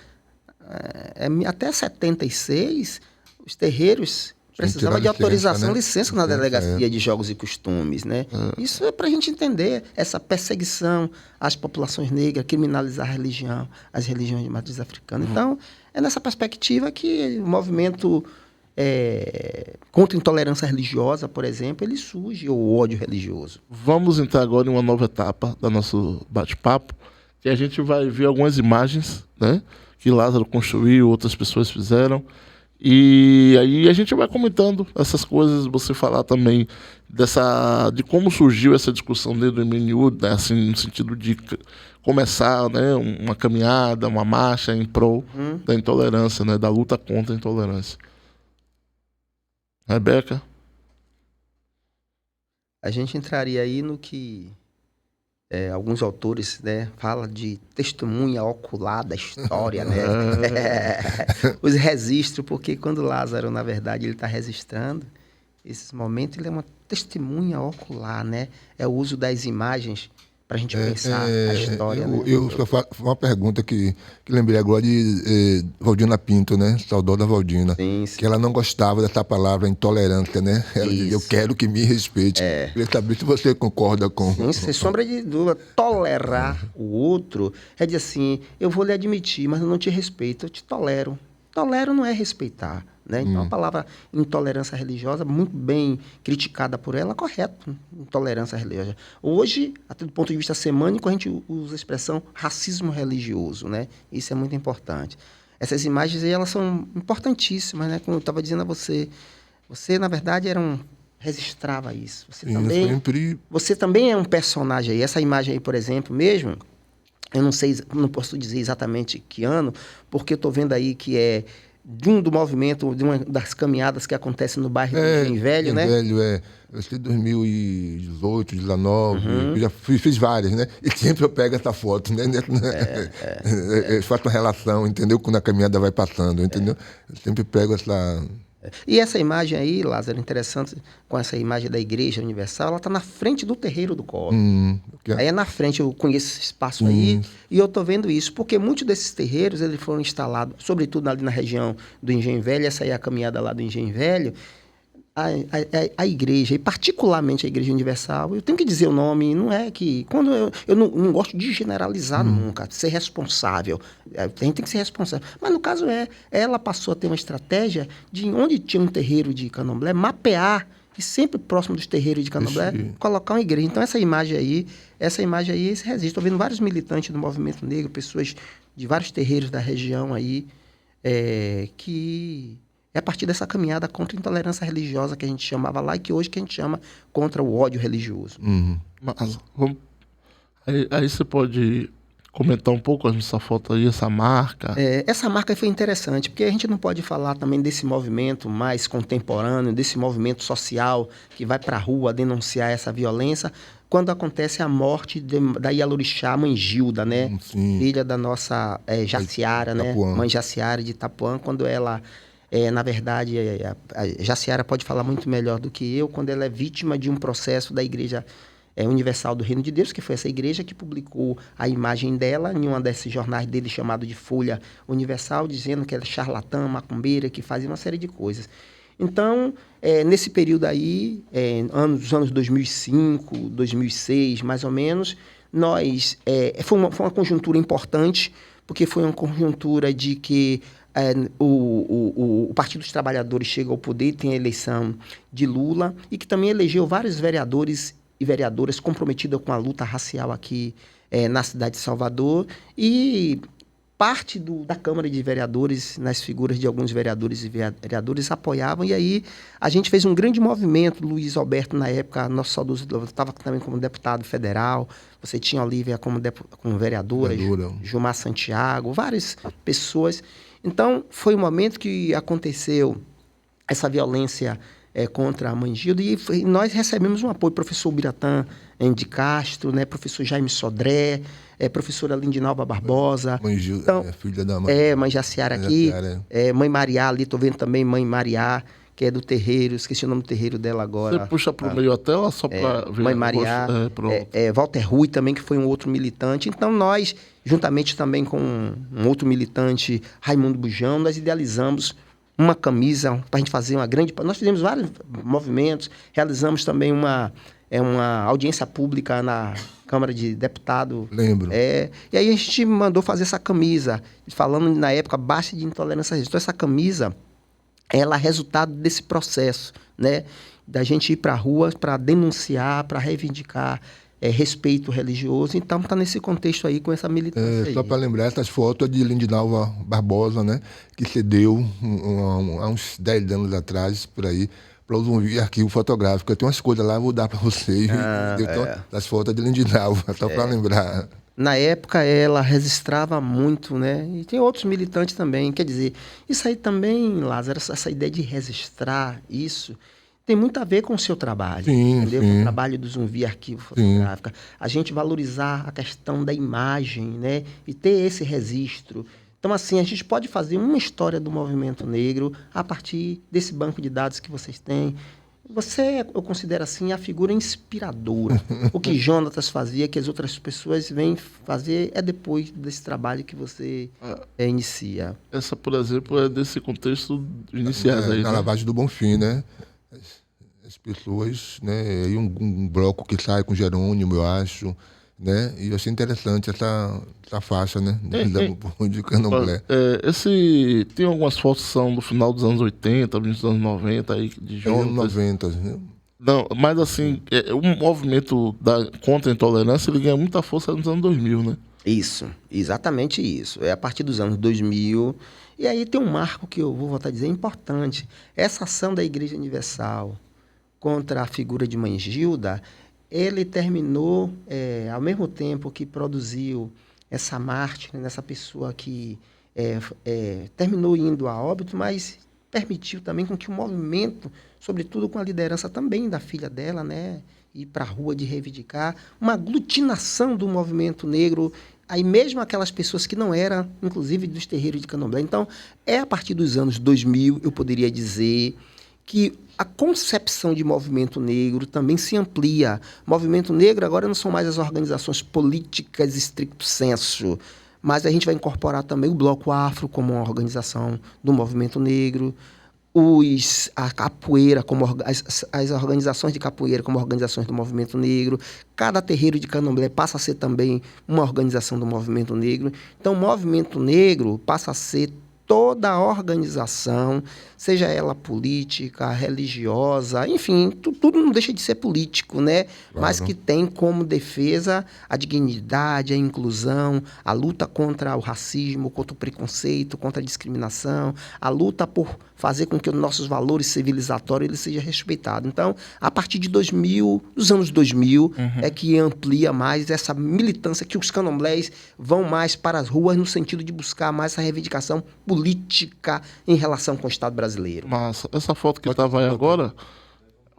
até 76, os terreiros precisavam de autorização, licença na Delegacia de Jogos e Costumes, né? Isso é para a gente entender essa perseguição às populações negras, criminalizar a religião, as religiões de matriz africana. Então, é nessa perspectiva que o movimento contra a intolerância religiosa, por exemplo, ele surge, ou o ódio religioso. Vamos entrar agora em uma nova etapa do nosso bate-papo, que a gente vai ver algumas imagens, né, que Lázaro construiu, outras pessoas fizeram, e aí a gente vai comentando essas coisas, você falar também de como surgiu essa discussão dentro do MNU, né, assim, no sentido de começar, né, uma caminhada, uma marcha em prol da intolerância, né, da luta contra a intolerância. Rebeca? A gente entraria aí no que alguns autores, né, falam de testemunha ocular da história, né? Os registros, porque quando Lázaro, na verdade, ele está registrando esses momentos, ele é uma testemunha ocular, né? É o uso das imagens para a gente pensar a história, né? Eu só faço uma pergunta que lembrei agora de Valdina Pinto, né? Saudosa Valdina. Sim. Que ela não gostava dessa palavra intolerância, né? Ela dizia, eu Isso. quero que me respeite. Queria saber se você concorda com... Sim, sem sombra de dúvida. Tolerar o outro é dizer assim, eu vou lhe admitir, mas eu não te respeito, eu te tolero. Tolero não é respeitar, né? Então a palavra intolerância religiosa, muito bem criticada por ela, correto. Intolerância religiosa. Hoje, até do ponto de vista semântico, a gente usa a expressão racismo religioso, né? Isso é muito importante. Essas imagens aí, elas são importantíssimas, né? Como eu estava dizendo a você, na verdade, registrava isso. Você também é um personagem aí. Essa imagem aí, por exemplo, mesmo, eu não sei, não posso dizer exatamente que ano, porque eu estou vendo aí que é do movimento, de uma das caminhadas que acontece no bairro do Engenho Velho, né? Engenho Velho, eu sei 2018, 2019, eu já fiz várias, né? E sempre eu pego essa foto, né? Eu faço uma relação, entendeu? Quando a caminhada vai passando, entendeu? Eu sempre pego essa... E essa imagem aí, Lázaro, interessante, com essa imagem da Igreja Universal, ela está na frente do terreiro do Coro. Aí é na frente, eu conheço esse espaço aí, e eu estou vendo isso, porque muitos desses terreiros, eles foram instalados, sobretudo ali na região do Engenho Velho, essa aí é a caminhada lá do Engenho Velho, a igreja, e particularmente a Igreja Universal, eu tenho que dizer o nome, não é que... Quando eu não gosto de generalizar nunca, ser responsável. A gente tem que ser responsável. Mas no caso ela passou a ter uma estratégia de onde tinha um terreiro de candomblé, mapear, e sempre próximo dos terreiros de candomblé, colocar uma igreja. Então essa imagem aí, esse registro. Estou vendo vários militantes do movimento negro, pessoas de vários terreiros da região aí, que... É a partir dessa caminhada contra a intolerância religiosa que a gente chamava lá e que hoje que a gente chama contra o ódio religioso. Mas, aí você pode comentar um pouco essa foto aí, essa marca? Essa marca foi interessante, porque a gente não pode falar também desse movimento mais contemporâneo, desse movimento social que vai para a rua denunciar essa violência, quando acontece a morte da Ialorixá Mãe Gilda, né? Filha da nossa Jaciara, né? Mãe Jaciara de Itapuã, quando ela... na verdade, a Jaciara pode falar muito melhor do que eu, quando ela é vítima de um processo da Igreja Universal do Reino de Deus, que foi essa igreja que publicou a imagem dela em uma desses jornais dele chamado de Folha Universal, dizendo que ela é charlatã, macumbeira, que fazia uma série de coisas. Então, nesse período aí, dos anos 2005, 2006, mais ou menos, foi uma conjuntura importante, porque foi uma conjuntura de que o Partido dos Trabalhadores chega ao poder, tem a eleição de Lula, e que também elegeu vários vereadores e vereadoras comprometidas com a luta racial aqui na cidade de Salvador, e parte da Câmara de Vereadores, nas figuras de alguns vereadores e vereadoras, apoiavam, e aí a gente fez um grande movimento. Luiz Alberto, na época, nosso saudoso, estava também como deputado federal, você tinha Olívia como vereadora, Gilmar Santiago, várias pessoas. Então, foi um momento que aconteceu essa violência contra a Mãe Gilda, e nós recebemos um apoio, professor Biratã de Castro, né, professor Jaime Sodré, professora Lindinalva Barbosa. Mãe Gilda, então, filha da mãe. Mãe Jaciara aqui, Mãe Mariá ali, estou vendo também Mãe Mariá, que é do terreiro, esqueci o nome do terreiro dela agora. Você puxa para o meio até ou só para ver? Mãe Mariá, Walter Rui também, que foi um outro militante. Então nós, juntamente também com um outro militante, Raimundo Bujão, nós idealizamos uma camisa para a gente fazer uma grande... Nós fizemos vários movimentos, realizamos também uma audiência pública na Câmara de Deputados. Lembro. E aí a gente mandou fazer essa camisa, falando na época baixa de intolerância religiosa. Então essa camisa, ela é resultado desse processo, né? Da gente ir para a rua para denunciar, para reivindicar respeito religioso. Então está nesse contexto aí, com essa militância só para lembrar, essas fotos de Lindinalva Barbosa, né? Que cedeu há uns 10 anos atrás, por aí, para o arquivo fotográfico. Eu tenho umas coisas lá, vou dar para vocês. Das fotos de Lindinalva, só para lembrar. Na época, ela registrava muito, né? E tem outros militantes também. Quer dizer, isso aí também, Lázaro, essa ideia de registrar isso, tem muito a ver com o seu trabalho, entendeu? Com o trabalho do Zumbi Arquivo Fotográfico. A gente valorizar a questão da imagem, né? E ter esse registro. Então, assim, a gente pode fazer uma história do movimento negro a partir desse banco de dados que vocês têm. eu considero assim, a figura inspiradora. O que Jonatas fazia, que as outras pessoas vêm fazer, é depois desse trabalho que você inicia. Essa, por exemplo, é desse contexto iniciais aí, Na né? lavagem do Bonfim, né? As pessoas, né? Aí um bloco que sai com Jerônimo, eu acho, né? E eu achei interessante essa faixa, né? De Candomblé. Tem algumas fotos que são do final dos anos 80, dos anos 90 aí, de Anos Jonatas. 90, né? Não, mas assim, o movimento contra a intolerância, ele ganha muita força nos anos 2000, né? Isso, exatamente isso. É a partir dos anos 2000. E aí tem um marco que eu vou voltar a dizer importante. Essa ação da Igreja Universal contra a figura de Mãe Gilda, ele terminou, ao mesmo tempo que produziu essa mártir, né, nessa pessoa que terminou indo a óbito, mas permitiu também com que o movimento, sobretudo com a liderança também da filha dela, né, ir para a rua de reivindicar, uma aglutinação do movimento negro, aí mesmo aquelas pessoas que não eram, inclusive, dos terreiros de Candomblé. Então, a partir dos anos 2000, eu poderia dizer que a concepção de movimento negro também se amplia. Movimento negro agora não são mais as organizações políticas stricto sensu, mas a gente vai incorporar também o Bloco Afro como uma organização do movimento negro, a capoeira, as organizações de capoeira como organizações do movimento negro. Cada terreiro de Candomblé passa a ser também uma organização do movimento negro. Então, o movimento negro passa a ser toda a organização, seja ela política, religiosa, enfim, tudo não deixa de ser político, né? Claro. Mas que tem como defesa a dignidade, a inclusão, a luta contra o racismo, contra o preconceito, contra a discriminação, a luta por fazer com que os nossos valores civilizatórios eles sejam respeitados. Então, a partir de 2000, dos anos 2000, é que amplia mais essa militância, que os candomblés vão mais para as ruas no sentido de buscar mais essa reivindicação política em relação com o Estado brasileiro. Mas essa foto que estava aí agora,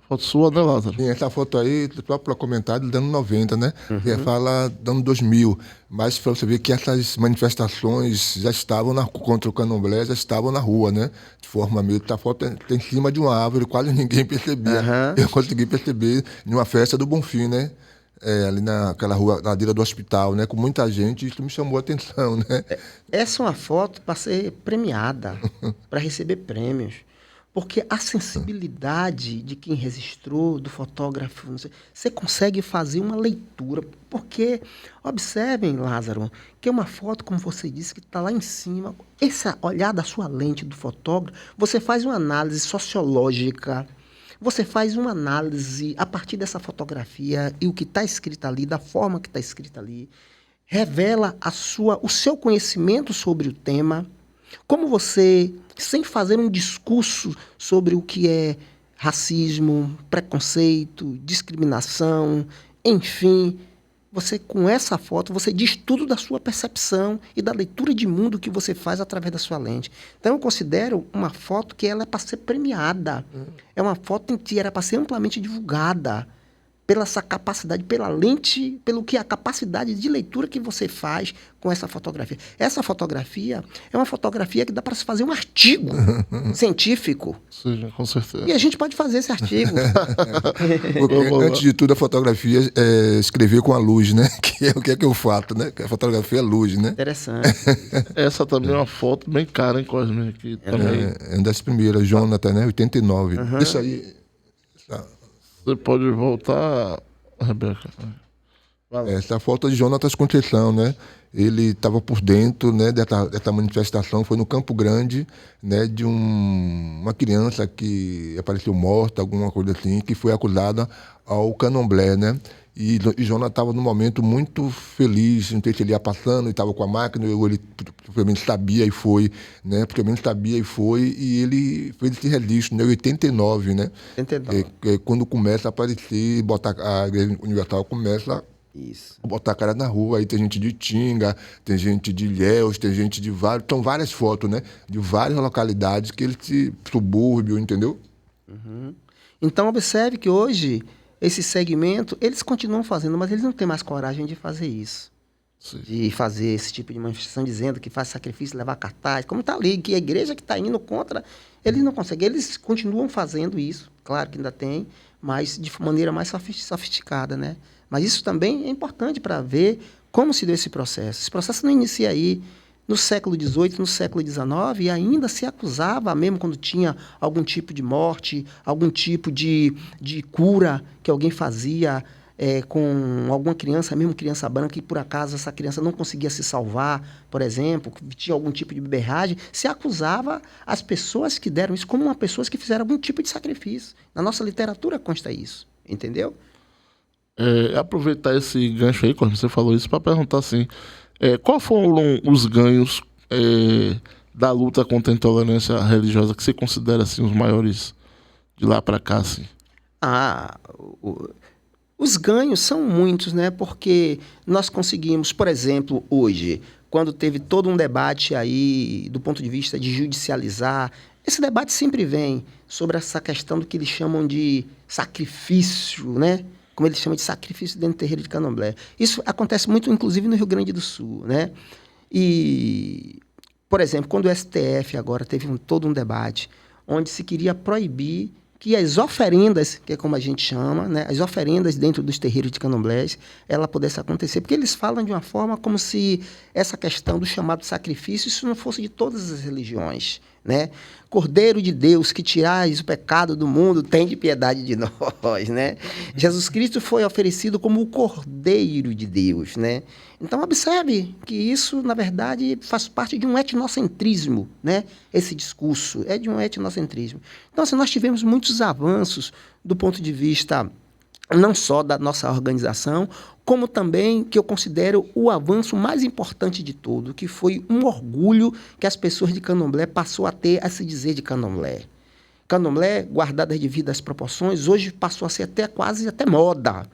foto sua, né, Lázaro? Sim, essa foto aí, só para comentário, do ano 90, né? Que fala do ano 2000. Mas para você ver que essas manifestações já estavam contra o Candomblé, já estavam na rua, né? De forma meio... A foto tem em cima de uma árvore, quase ninguém percebia. Eu consegui perceber em uma festa do Bonfim, né? Ali naquela rua, na ladeira do hospital, né? Com muita gente, isso me chamou a atenção, né? Essa é uma foto para ser premiada, para receber prêmios. Porque a sensibilidade de quem registrou, do fotógrafo, você consegue fazer uma leitura. Porque, observem, Lázaro, que é uma foto, como você disse, que está lá em cima. Esse olhar da sua lente do fotógrafo, você faz uma análise sociológica, você faz uma análise a partir dessa fotografia e o que está escrito ali, da forma que está escrito ali, revela o seu conhecimento sobre o tema, como você, sem fazer um discurso sobre o que é racismo, preconceito, discriminação, enfim, você com essa foto, você diz tudo da sua percepção e da leitura de mundo que você faz através da sua lente. Então, eu considero uma foto que ela é para ser premiada. É uma foto que era para ser amplamente divulgada pela essa capacidade, pela lente, pelo que a capacidade de leitura que você faz com essa fotografia. Essa fotografia é uma fotografia que dá para se fazer um artigo científico. Sim, com certeza. E a gente pode fazer esse artigo. Porque, antes de tudo, a fotografia é escrever com a luz, né? Que é o que eu faço, né? A fotografia é luz, né? Interessante. Essa também é uma foto bem cara, hein, Cosme? Aqui também. É uma das primeiras, Jonathan, né? 89. Isso aí... Você pode voltar, Rebeca. Essa foto de Jonatas Conceição, né? Ele estava por dentro, né, dessa manifestação, foi no Campo Grande, né, de uma criança que apareceu morta, alguma coisa assim, que foi acusada ao Candomblé, né? E Jonas estava num momento muito feliz, não sei se ele ia passando e estava com a máquina, ou ele provavelmente sabia e foi, né? Provavelmente sabia e foi, e ele fez esse registro, né? Em 89, né? 89. Quando começa a aparecer, a Igreja Universal começa Isso. a botar a cara na rua, aí tem gente de Tinga, tem gente de Ilhéus, tem gente de vários, são várias fotos, né? De várias localidades que ele se subúrbio, entendeu? Então, observe que hoje, esse segmento, eles continuam fazendo, mas eles não têm mais coragem de fazer isso. Sim. de fazer esse tipo de manifestação, dizendo que faz sacrifício, levar cartaz, como está ali, que a igreja que está indo contra, eles não conseguem. Eles continuam fazendo isso, claro que ainda tem, mas de maneira mais sofisticada, né? Mas isso também é importante para ver como se deu esse processo. Esse processo não inicia aí no século XVIII, no século XIX, e ainda se acusava, mesmo quando tinha algum tipo de morte, algum tipo de cura que alguém fazia com alguma criança, mesmo criança branca, e por acaso essa criança não conseguia se salvar, por exemplo, que tinha algum tipo de beberragem, se acusava as pessoas que deram isso como pessoas que fizeram algum tipo de sacrifício. Na nossa literatura consta isso, entendeu? Aproveitar esse gancho aí, quando você falou isso, para perguntar assim, qual foram os ganhos da luta contra a intolerância religiosa que você considera assim, os maiores de lá para cá? Assim? Os ganhos são muitos, né? Porque nós conseguimos, por exemplo, hoje, quando teve todo um debate aí do ponto de vista de judicializar, esse debate sempre vem sobre essa questão do que eles chamam de sacrifício, né? Como eles chamam de sacrifício dentro do terreiro de Candomblé. Isso acontece muito, inclusive, no Rio Grande do Sul, né? E, por exemplo, quando o STF agora teve todo um debate onde se queria proibir que as oferendas, que é como a gente chama, né, as oferendas dentro dos terreiros de candomblés, ela pudesse acontecer. Porque eles falam de uma forma como se essa questão do chamado sacrifício, isso não fosse de todas as religiões, né? Cordeiro de Deus, que tirais o pecado do mundo, tende piedade de nós, né? Jesus Cristo foi oferecido como o Cordeiro de Deus, né? Então, observe que isso, na verdade, faz parte de um etnocentrismo, né? Esse discurso é de um etnocentrismo. Então, assim, nós tivemos muitos avanços do ponto de vista não só da nossa organização, como também que eu considero o avanço mais importante de todo, que foi um orgulho que as pessoas de Candomblé passou a ter a se dizer de Candomblé. Candomblé, guardado as devidas proporções, hoje passou a ser quase até moda.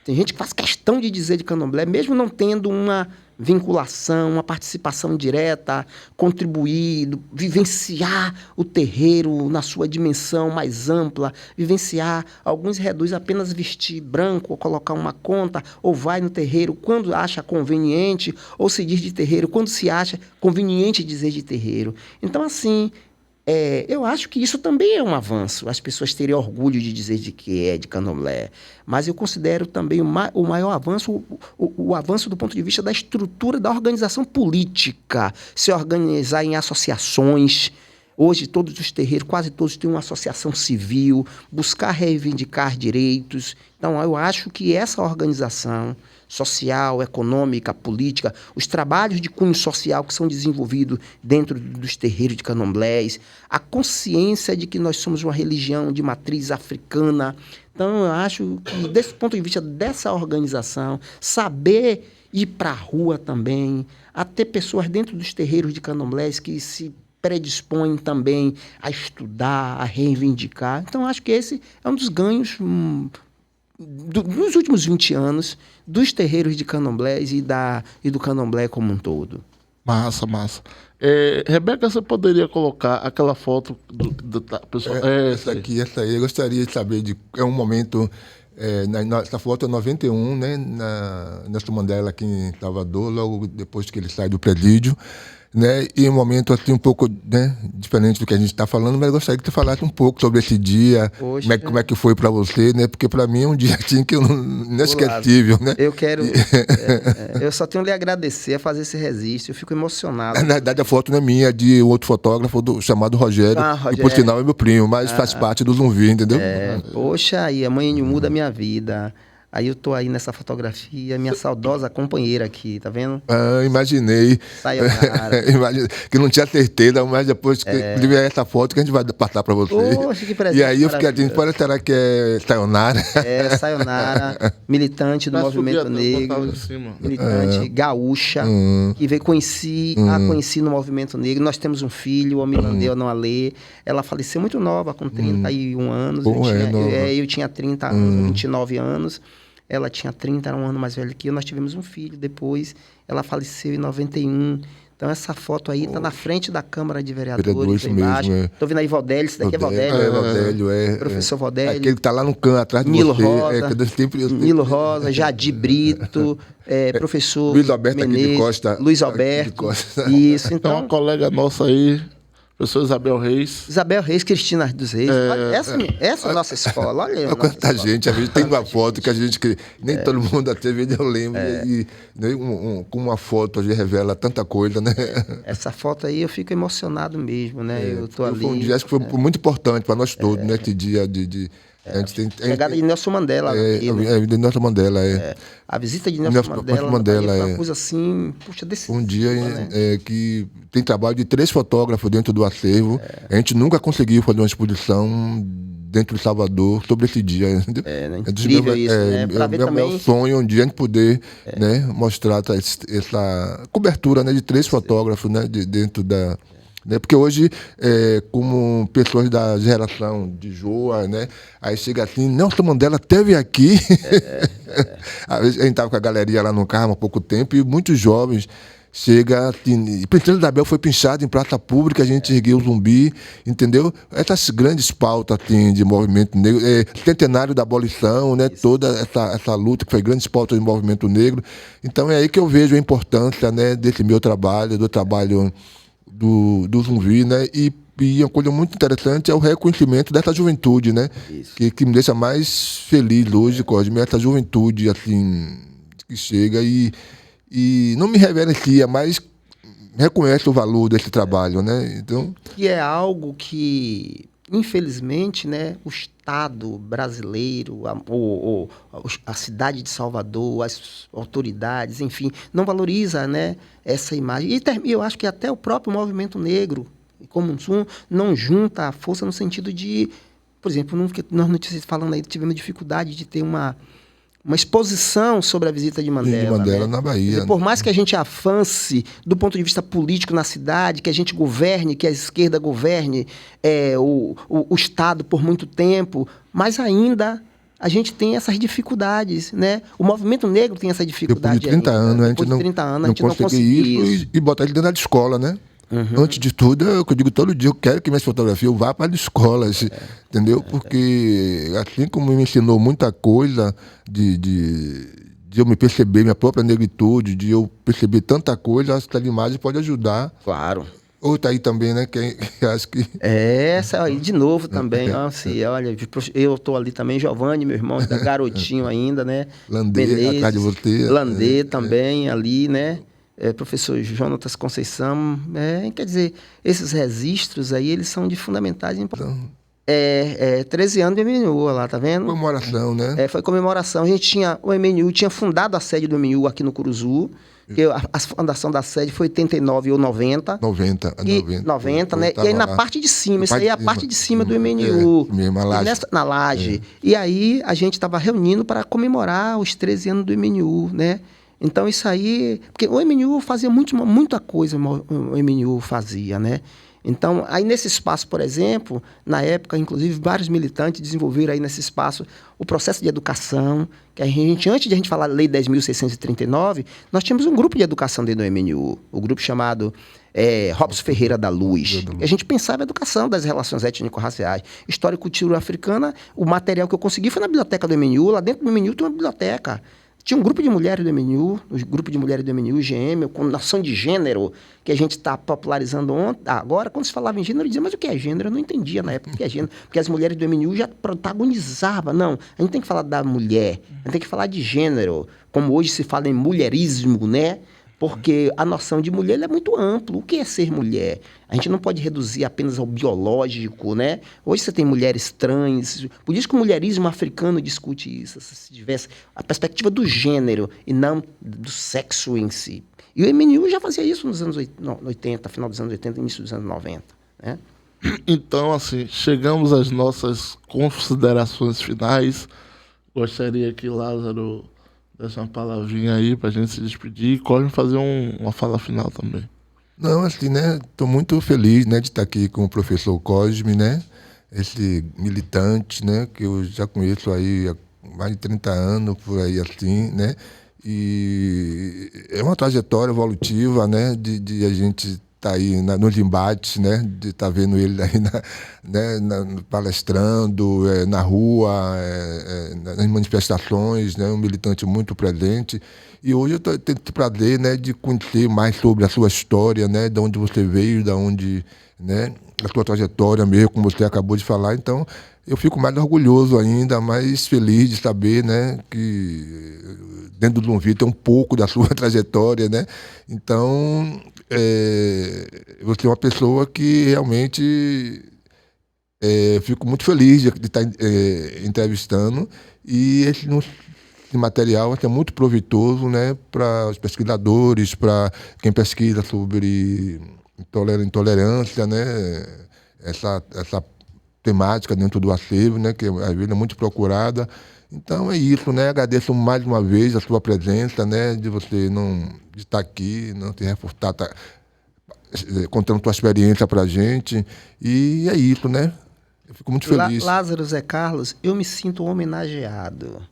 Tem gente que faz questão de dizer de Candomblé, mesmo não tendo uma vinculação, uma participação direta, contribuir, vivenciar o terreiro na sua dimensão mais ampla, vivenciar. Alguns reduz apenas vestir branco, ou colocar uma conta, ou vai no terreiro quando acha conveniente, ou se diz de terreiro quando se acha conveniente dizer de terreiro. Então, assim, eu acho que isso também é um avanço, as pessoas terem orgulho de dizer de que é de Candomblé. Mas eu considero também o maior avanço, o avanço do ponto de vista da estrutura da organização política, se organizar em associações. Hoje, todos os terreiros, quase todos, têm uma associação civil, buscar reivindicar direitos. Então, eu acho que essa organização social, econômica, política, os trabalhos de cunho social que são desenvolvidos dentro dos terreiros de candomblés, a consciência de que nós somos uma religião de matriz africana. Então, eu acho que, desse ponto de vista dessa organização, saber ir para a rua também, a ter pessoas dentro dos terreiros de candomblés que se predispõem também a estudar, a reivindicar. Então, acho que esse é um dos ganhos nos últimos 20 anos dos terreiros de candomblés e do candomblé como um todo. Massa. Rebeca, você poderia colocar aquela foto da pessoa? Essa aí, eu gostaria de saber, é um momento, essa foto é 91, né, Nelson Mandela aqui em Salvador, logo depois que ele sai do presídio, né, e um momento assim um pouco, né, diferente do que a gente está falando, mas eu gostaria que você falasse um pouco sobre esse dia, como é que foi para você, né, porque para mim é um dia assim que inesquecível, né. Eu quero, eu só tenho a lhe agradecer a fazer esse registro, eu fico emocionado. Na verdade a foto não é minha, é de outro fotógrafo chamado Rogério, e por sinal é meu primo, mas faz parte do Zumbi, entendeu? Poxa, aí a mãe muda a minha vida. Aí eu tô aí nessa fotografia, minha saudosa companheira aqui, tá vendo? Imaginei. Sayonara. Que não tinha certeza, mas depois que tiver essa foto que a gente vai passar para você. Poxa, que presente. E aí eu fiquei assim, será que é Sayonara? Sayonara, militante do movimento negro, militante gaúcha, que veio conheci no movimento negro. Nós temos um filho, o Milandeu Noalê. Ela faleceu muito nova, com 31 anos. Eu tinha 30 anos, 29 anos. Ela tinha 30, era um ano mais velha que eu. Nós tivemos um filho depois. Ela faleceu em 91. Então, essa foto aí está na frente da Câmara de Vereadores. Isso mesmo, é. Estou vendo aí Valdélio, esse daqui é Valdélio. Valdélio, Professor Valdélio. Aquele que está lá no canto, atrás de Nilo você. Rosa, Eu Nilo Rosa, Jadir Brito, professor Luiz Alberto Menezes, aqui de Costa. Luiz Alberto. De Costa. Isso, Então, então... uma colega nossa aí, professor Isabel Reis. Isabel Reis, Cristina dos Reis. Olha, essa é a nossa escola. Olha quanta gente, a gente tem uma foto que a gente que nem todo mundo até vê, eu lembro. E né, com uma foto a gente revela tanta coisa, né? Essa foto aí eu fico emocionado mesmo, né? Eu tô ali. Foi um dia, acho que foi muito importante para nós todos, né? Esse dia de a gente tem, chegada de Nelson Mandela. Aqui, né? De Nelson Mandela, A visita de Nelson Mandela foi uma coisa assim, puxa, decisiva. Um dia que tem trabalho de 3 fotógrafos dentro do acervo. A gente nunca conseguiu fazer uma exposição dentro de Salvador sobre esse dia. Incrível isso, né? Pra ver também... meu sonho um dia a gente poder né, mostrar essa cobertura, né, de 3 fotógrafos, né, dentro da... Né? Porque hoje, como pessoas da geração de Joa, né? Aí chega assim, Nelson Mandela esteve aqui. A gente estava com a galeria lá no carro há pouco tempo e muitos jovens chegam assim, Princesa Isabel foi pinchada em praça pública, a gente ergueu o Zumbi, entendeu? Essas grandes pautas assim, de movimento negro, centenário da abolição, né? Toda essa luta que foi grandes pautas de movimento negro. Então é aí que eu vejo a importância, né, desse meu trabalho, do trabalho do Zumbi, né? E uma coisa muito interessante é o reconhecimento dessa juventude, né? Que me deixa mais feliz hoje, Cosme, essa juventude, assim, que chega e não me reverencia, mas reconhece o valor desse trabalho, né? Então... E é algo que, infelizmente, né, o Estado brasileiro, a cidade de Salvador, as autoridades, enfim, não valoriza, né, essa imagem. E eu acho que até o próprio movimento negro, como não junta a força no sentido de, por exemplo, nós notícias falando aí, tivemos dificuldade de ter uma exposição sobre a visita de Mandela. De Mandela, né? na Bahia. Dizer, por mais que a gente avance do ponto de vista político na cidade, que a gente governe, que a esquerda governe o Estado por muito tempo, mas ainda a gente tem essas dificuldades, né? O movimento negro tem essa dificuldade. Depois de 30 anos, a gente não conseguiu isso. E botar ele dentro da escola, né? Uhum. Antes de tudo, é o que eu digo todo dia, eu quero que minhas fotografias vá para as escolas, entendeu? Porque assim como me ensinou muita coisa de eu me perceber, minha própria negritude, de eu perceber tanta coisa, essa imagem pode ajudar. Claro. Outra aí também, né? Que acho que... Essa aí, de novo também, assim, olha, eu tô ali também, Giovanni, meu irmão, ainda garotinho ainda, né? Landê, atrás de você. Landê também, ali, né? Professor Jonatas Conceição, quer dizer, esses registros aí, eles são de fundamentais importância. 13 anos do MNU, lá, tá vendo? Comemoração, né? Foi comemoração. O MNU tinha fundado a sede do MNU aqui no Curuzu, que a fundação da sede foi 89 ou 90. 90, né? E aí na parte de cima, isso aí é a parte de cima do MNU. Mesmo, na laje. E aí a gente estava reunindo para comemorar os 13 anos do MNU, né? Então isso aí... Porque o MNU fazia muita coisa, o MNU fazia, né? Então, aí nesse espaço, por exemplo, na época, inclusive, vários militantes desenvolveram aí nesse espaço o processo de educação, que a gente, antes de a gente falar da Lei 10.639, nós tínhamos um grupo de educação dentro do MNU, o grupo chamado Robson Ferreira da Luz. A gente pensava a educação das relações étnico-raciais. História e cultura africana, o material que eu consegui foi na biblioteca do MNU, lá dentro do MNU tem uma biblioteca. Tinha um grupo de mulheres do MNU, o grupo de mulheres do MNU, GM, com noção de gênero, que a gente está popularizando agora. Quando se falava em gênero, eu dizia, mas o que é gênero? Eu não entendia na época o que é gênero, porque as mulheres do MNU já protagonizavam. Não, a gente tem que falar da mulher, a gente tem que falar de gênero, como hoje se fala em mulherismo, né? Porque a noção de mulher é muito ampla. O que é ser mulher? A gente não pode reduzir apenas ao biológico, né? Hoje você tem mulheres trans. Por isso que o mulherismo africano discute isso. Se tivesse a perspectiva do gênero e não do sexo em si. E o MNU já fazia isso nos anos 80, final dos anos 80, início dos anos 90, né? Então, assim, chegamos às nossas considerações finais. Gostaria que Lázaro... Deixa uma palavrinha aí pra gente se despedir e Cosme fazer uma fala final também. Não, assim, né? Estou muito feliz, né, de estar aqui com o professor Cosme, né? Esse militante, né? Que eu já conheço aí há mais de 30 anos, por aí assim, né? E é uma trajetória evolutiva, né, de a gente estar aí nos embates, né, de estar vendo ele aí palestrando, na rua, nas manifestações, né, um militante muito presente. E hoje eu tenho o prazer, né, de conhecer mais sobre a sua história, né, de onde você veio, de onde, né, a sua trajetória mesmo, como você acabou de falar. Então, eu fico mais orgulhoso ainda, mais feliz de saber, né, que dentro do Umvi tem um pouco da sua trajetória, né? Então, você é uma pessoa que realmente fico muito feliz de estar entrevistando, e esse material é muito proveitoso, né, para os pesquisadores, para quem pesquisa sobre intolerância, né, essa temática dentro do acervo, né, que às vezes é muito procurada. Então é isso, né? Agradeço mais uma vez a sua presença, né, de você de estar aqui, não te refutar, contando tua experiência para a gente. E é isso, né? Eu fico muito feliz. Lázaro Zé Carlos, eu me sinto homenageado.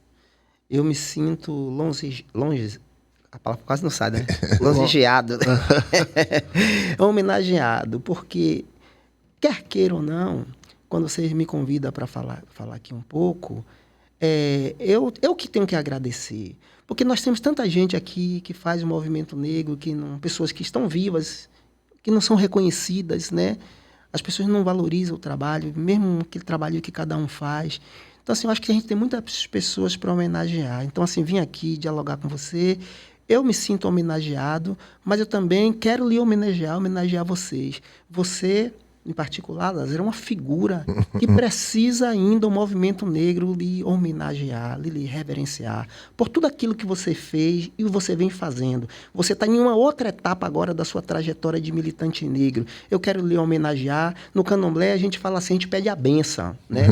Eu me sinto longe, a palavra quase não sai, né? Longeado. Homenageado, porque, quer queira ou não, quando vocês me convidam para falar aqui um pouco, eu que tenho que agradecer. Porque nós temos tanta gente aqui que faz o movimento negro, pessoas que estão vivas, que não são reconhecidas, né? As pessoas não valorizam o trabalho, mesmo aquele trabalho que cada um faz. Então, assim, eu acho que a gente tem muitas pessoas para homenagear. Então, assim, vim aqui dialogar com você. Eu me sinto homenageado, mas eu também quero lhe homenagear vocês. Você, em particular, Lázaro, é uma figura que precisa ainda o movimento negro lhe homenagear, lhe reverenciar por tudo aquilo que você fez e você vem fazendo. Você está em uma outra etapa agora da sua trajetória de militante negro. Eu quero lhe homenagear. No Candomblé, a gente fala assim, a gente pede a benção, né?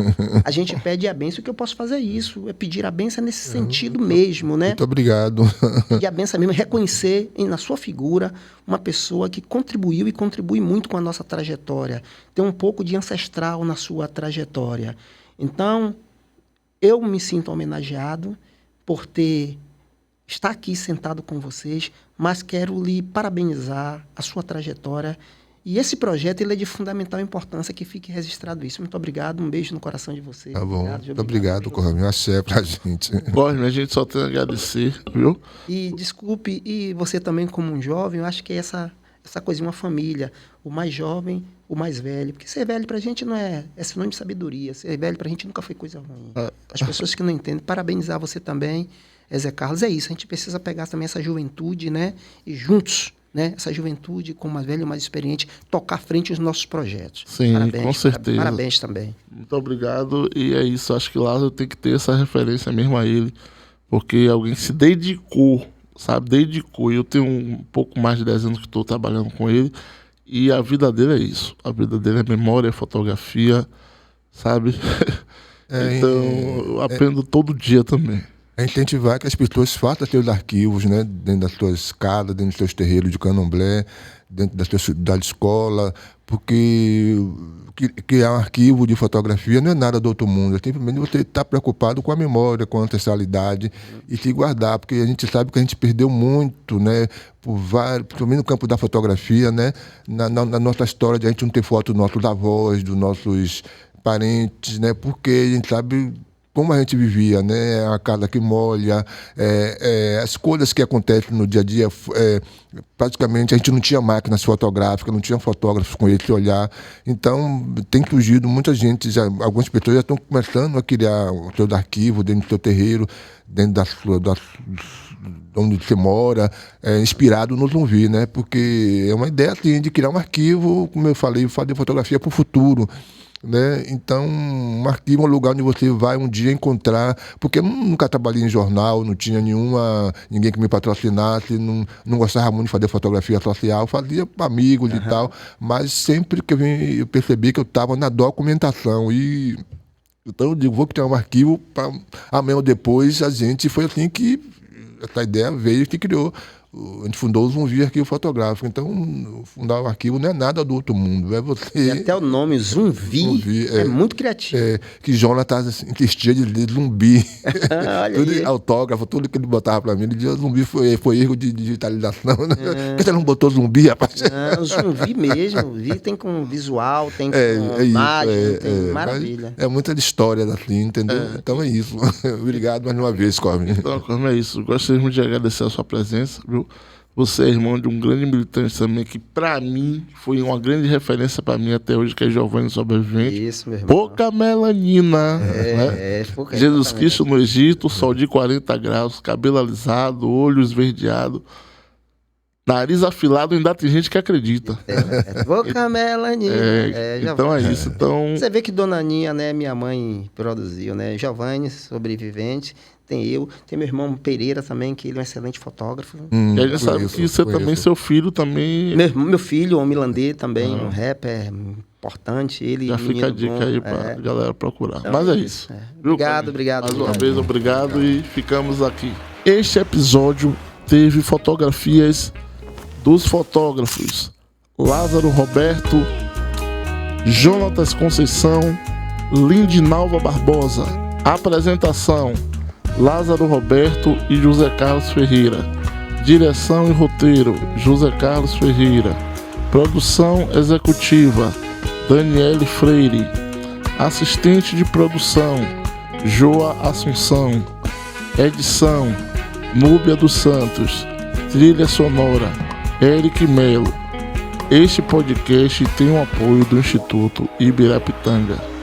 A gente pede a benção. O que eu posso fazer é isso, é pedir a benção nesse sentido mesmo, né? Muito obrigado. Pedir a benção mesmo, reconhecer na sua figura uma pessoa que contribuiu e contribui muito com a nossa trajetória. Tem um pouco de ancestral na sua trajetória. Então, eu me sinto homenageado por estar aqui sentado com vocês, mas quero lhe parabenizar a sua trajetória. E esse projeto ele é de fundamental importância, que fique registrado isso. Muito obrigado, um beijo no coração de vocês. Tá bom, muito obrigado, Cosme. Axé pra gente. Cosme, a gente só tem a agradecer, viu? E desculpe, e você também como um jovem, eu acho que é essa coisinha, uma família, o mais jovem, o mais velho, porque ser velho pra gente não é sinônimo de sabedoria, ser velho pra gente nunca foi coisa ruim. As pessoas que não entendem, parabenizar você também, Zé Carlos, é isso, a gente precisa pegar também essa juventude, né, e juntos, né, essa juventude com o mais velho e o mais experiente, tocar à frente os nossos projetos. Sim, parabéns, com certeza. Parabéns também. Muito obrigado, e é isso, acho que Lázaro tem que ter essa referência mesmo a ele, porque alguém se dedicou, sabe, dedicou. Eu tenho um pouco mais de 10 anos que estou trabalhando com ele, e a vida dele é isso. A vida dele é memória, é fotografia, sabe? Então, eu aprendo todo dia também. A incentivar que as pessoas façam seus arquivos, né, dentro das suas casas, dentro dos seus terreiros de candomblé, dentro da escola, porque criar um arquivo de fotografia não é nada do outro mundo, é simplesmente você estar preocupado com a memória, com a ancestralidade e se guardar, porque a gente sabe que a gente perdeu muito, né, principalmente no campo da fotografia, né, na nossa história de a gente não ter foto dos nossos avós, dos nossos parentes, né, porque a gente sabe como a gente vivia, né? A casa que molha, as coisas que acontecem no dia a dia, praticamente a gente não tinha máquinas fotográficas, não tinha fotógrafos com esse olhar. Então, tem surgido muita gente, algumas pessoas já estão começando a criar o seu arquivo dentro do seu terreiro, dentro onde você mora, inspirado no Zumbi, né? Porque é uma ideia assim, de criar um arquivo, como eu falei, fazer fotografia para o futuro. Né? Então, um arquivo é um lugar onde você vai um dia encontrar, porque eu nunca trabalhei em jornal, não tinha ninguém que me patrocinasse, não gostava muito de fazer fotografia social, fazia para amigos e tal, mas sempre que eu percebi que eu estava na documentação, e então eu digo, vou criar um arquivo para amanhã ou depois a gente, foi assim que essa ideia veio, que criou a gente fundou o Zumbi Arquivo Fotográfico. Então, fundar o arquivo não é nada do outro mundo. É você... E até o nome Zumbi é muito criativo. Que Jonatas assim, vestia de zumbi. Tudo aí. autógrafo, tudo que ele botava pra mim. Ele dizia zumbi foi erro de digitalização. Né? Por que você não botou zumbi, rapaz? Zumbi mesmo. Zumbi tem com visual, tem com imagem, tem maravilha. É muita história assim, entendeu? Então é isso. Obrigado mais uma vez, Cosme. Então, Cosme, é isso. Gostaria de agradecer a sua presença, viu? Você é irmão de um grande militante também, que pra mim foi uma grande referência pra mim até hoje, que é Giovanni Sobrevivente. Isso, meu irmão. Pouca melanina. Né? Jesus Cristo no Egito, sol de 40 graus, cabelo alisado, olho esverdeado, nariz afilado, ainda tem gente que acredita. Pouca melanina. Então é isso. Então... Você vê que Dona Aninha, né, minha mãe produziu, né? Giovanni Sobrevivente. Tem eu, tem meu irmão Pereira também, que ele é um excelente fotógrafo. E a gente sabe que você também, seu filho também... Meu filho, um milandê também, um rapper importante. Ele, já fica a dica aí pra galera procurar. Então, mas é isso. Obrigado. Mais uma vez, obrigado e ficamos aqui. Este episódio teve fotografias dos fotógrafos Lázaro Roberto, Jonatas Conceição, Lindinalva Barbosa. Apresentação: Lázaro Roberto e José Carlos Ferreira. Direção e roteiro: José Carlos Ferreira. Produção executiva: Daniele Freire. Assistente de produção: Joa Assunção. Edição: Núbia dos Santos. Trilha sonora: Eric Melo. Este podcast tem o apoio do Instituto Ibirapitanga.